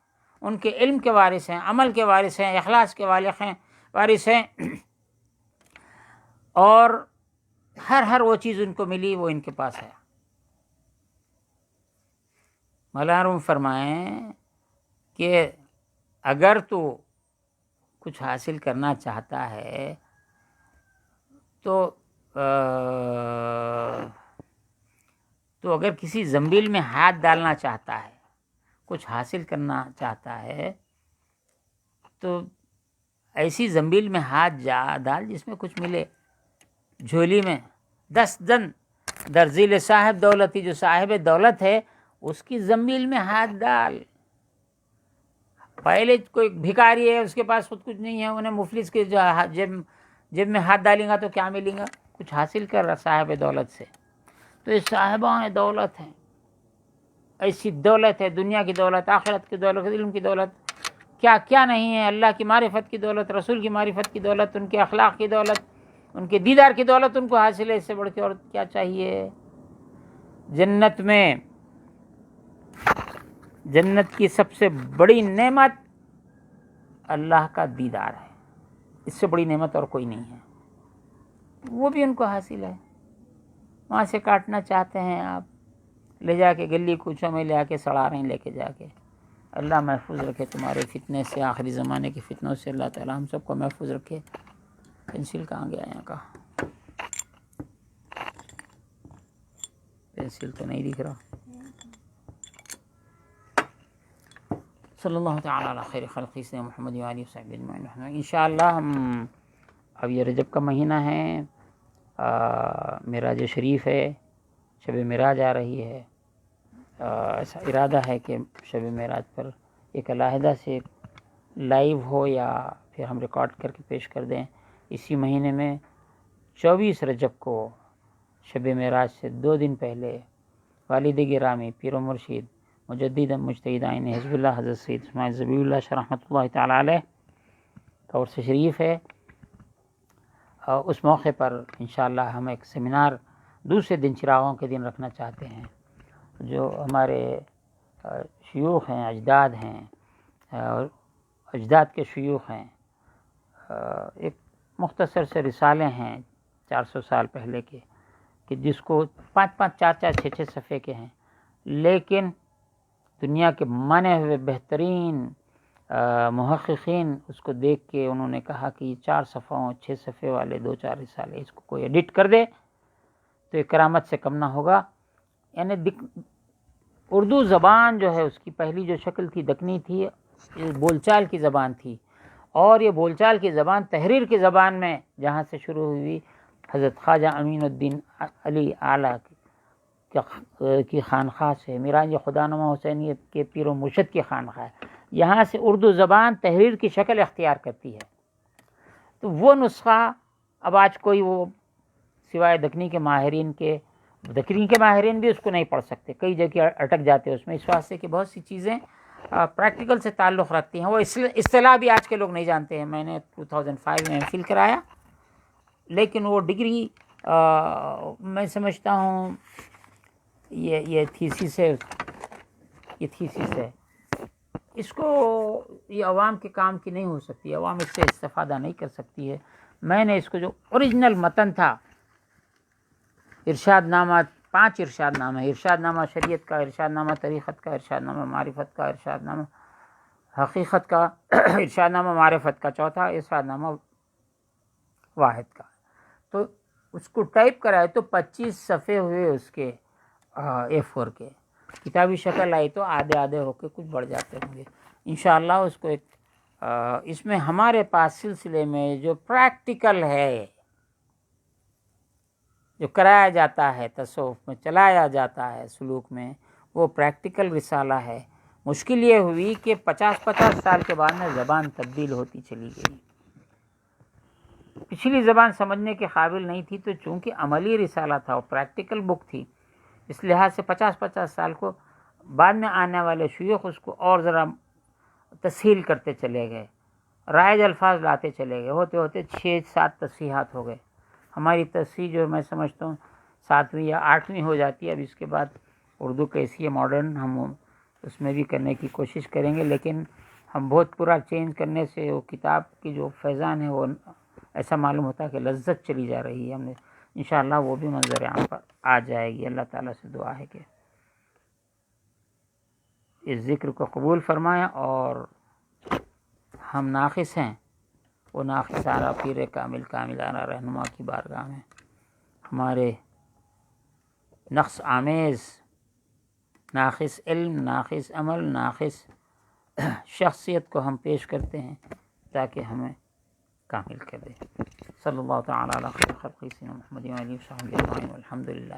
ان کے علم کے وارث ہیں، عمل کے وارث ہیں، اخلاص کے وارث ہیں، اور ہر وہ چیز ان کو ملی وہ ان کے پاس ہے. مولانا روم فرمائیں کہ اگر تو کچھ حاصل کرنا چاہتا ہے تو اگر کسی زنبیل میں ہاتھ ڈالنا چاہتا ہے، کچھ حاصل کرنا چاہتا ہے، تو ایسی زنبیل میں ہاتھ ڈال جس میں کچھ ملے. جھولی میں 10 دن در ذیل صاحب دولتی، جو صاحب دولت ہے اس کی زنبیل میں ہاتھ ڈال. پہلے کوئی بھکاری ہے، اس کے پاس خود کچھ نہیں ہے، انہیں مفلس کے جیب میں ہاتھ ڈالیں گا تو کیا ملیں گا؟ کچھ حاصل کر رہا صاحب دولت سے. تو یہ صاحبان دولت ہیں، ایسی دولت ہے، دنیا کی دولت، آخرت کی دولت، علم کی دولت، کیا کیا نہیں ہے، اللہ کی معرفت کی دولت، رسول کی معرفت کی دولت، ان کے اخلاق کی دولت، ان کے دیدار کی دولت ان کو حاصل ہے. اس سے بڑھ کے اور کیا چاہیے؟ جنت کی سب سے بڑی نعمت اللہ کا دیدار ہے، اس سے بڑی نعمت اور کوئی نہیں ہے. وہ بھی ان کو حاصل ہے. وہاں سے کاٹنا چاہتے ہیں آپ، لے جا کے گلی کوچوں میں لے آ کے سڑا رہے ہیں، لے کے جا کے. اللہ محفوظ رکھے تمہارے فتنے سے، آخری زمانے کے فتنوں سے. اللہ تعالی ہم سب کو محفوظ رکھے. پینسل کہاں گیا یہاں کا؟ پینسل تو نہیں دکھ رہا. صلی اللہ تعالی علی خیر خلقہ سیدنا محمد و آلہ وصحبہ اجمعین. انشاءاللہ ہم اب یہ رجب کا مہینہ ہے، معراج شریف ہے، شب معراج آ رہی ہے. ایسا ارادہ ہے کہ شب معراج پر ایک علیحدہ سے لائیو ہو یا پھر ہم ریکارڈ کر کے پیش کر دیں. اسی مہینے میں 24 رجب کو شب معراج سے 2 دن پہلے والد گرامی پیر و مرشید مجدد مجتہد آئین حزب اللہ حضرت سید اسماعیل ذبیح اللہ شاہ رحمۃ اللہ تعالی علیہ کا عرس شریف ہے. اس موقع پر انشاءاللہ ہم ایک سیمینار دوسرے دن چراغوں کے دن رکھنا چاہتے ہیں. جو ہمارے شیوخ ہیں، اجداد ہیں، اجداد کے شیوخ ہیں، ایک مختصر سے رسالے ہیں 400 سال پہلے کے، کہ جس کو 5-5 4-4 6-6 صفحے کے ہیں، لیکن دنیا کے مانے ہوئے بہترین محققین اس کو دیکھ کے انہوں نے کہا کہ یہ 4 صفحوں 6 صفحے والے 2-4 رسالے، اس کو کوئی ایڈٹ کر دے تو یہ کرامت سے کم نہ ہوگا. یعنی اردو زبان جو ہے اس کی پہلی جو شکل تھی دکنی تھی، یہ بول چال کی زبان تھی، اور یہ بول چال کی زبان تحریر کی زبان میں جہاں سے شروع ہوئی حضرت خواجہ امین الدین علی اعلیٰ کی خانقاہ سے، میران خدا نما حسینیت کے پیر و مرشد کی خانقاہ ہے، یہاں سے اردو زبان تحریر کی شکل اختیار کرتی ہے. تو وہ نسخہ اب آج کوئی وہ سوائے دکنی کے ماہرین بھی اس کو نہیں پڑھ سکتے، کئی جگہ اٹک جاتے اس میں، اس واسطے کہ بہت سی چیزیں پریکٹیکل سے تعلق رکھتی ہیں. وہ اصطلاح بھی آج کے لوگ نہیں جانتے ہیں. میں نے 2005 میں فل کرایا، لیکن وہ ڈگری میں سمجھتا ہوں یہ تھیسس ہے، اس کو یہ عوام کے کام کی نہیں ہو سکتی، عوام اس سے استفادہ نہیں کر سکتی ہے. میں نے اس کو جو اوریجنل متن تھا، ارشاد نامہ 5 ارشاد نامہ، ارشاد نامہ شریعت کا، ارشاد نامہ طریقت کا، ارشاد نامہ معرفت کا، ارشاد نامہ حقیقت کا، ارشاد نامہ معرفت کا، چوتھا ارشاد نامہ واحد کا. تو اس کو ٹائپ کرائے تو 25 صفحے ہوئے اس کے A4 کے. کتابی شکل آئی تو آدھے ہو کے کچھ بڑھ جاتے ہوں گے. انشاءاللہ اس کو اس میں ہمارے پاس سلسلے میں جو پریکٹیکل ہے، جو کرایا جاتا ہے تصوف میں، چلایا جاتا ہے سلوک میں، وہ پریکٹیکل رسالہ ہے۔ مشکل یہ ہوئی کہ 50 سال کے بعد میں زبان تبدیل ہوتی چلی گئی۔ پچھلی زبان سمجھنے کے قابل نہیں تھی، تو چونکہ عملی رسالہ تھا اور پریکٹیکل بک تھی، اس لحاظ سے 50 سال کو بعد میں آنے والے شیوخ اس کو اور ذرا تسہیل کرتے چلے گئے، رائج الفاظ لاتے چلے گئے، ہوتے ہوتے 6-7 تصحیحات ہو گئے۔ ہماری تصحیح جو میں سمجھتا ہوں 7ویں یا 8ویں ہو جاتی ہے۔ اب اس کے بعد اردو کیسی ہے ماڈرن، ہم اس میں بھی کرنے کی کوشش کریں گے، لیکن ہم بہت پورا چینج کرنے سے وہ کتاب کی جو فیضان ہے وہ ایسا معلوم ہوتا ہے کہ لذت چلی جا رہی ہے۔ ہم نے انشاءاللہ وہ بھی منظر عام پر آ جائے گی۔ اللہ تعالیٰ سے دعا ہے کہ اس ذکر کو قبول فرمائیں، اور ہم ناقص ہیں، وہ ناقصانہ پیر کامل کاملانہ رہنما کی بارگاہ میں ہمارے نقص آمیز ناقص علم، ناقص عمل، ناقص شخصیت کو ہم پیش کرتے ہیں تاکہ ہمیں کامل کر دے۔ صلی اللہ تعالیٰ علیہ خیر خلقہ سیدنا محمد و آلہ و صحبہ اجمعین والحمد للہ۔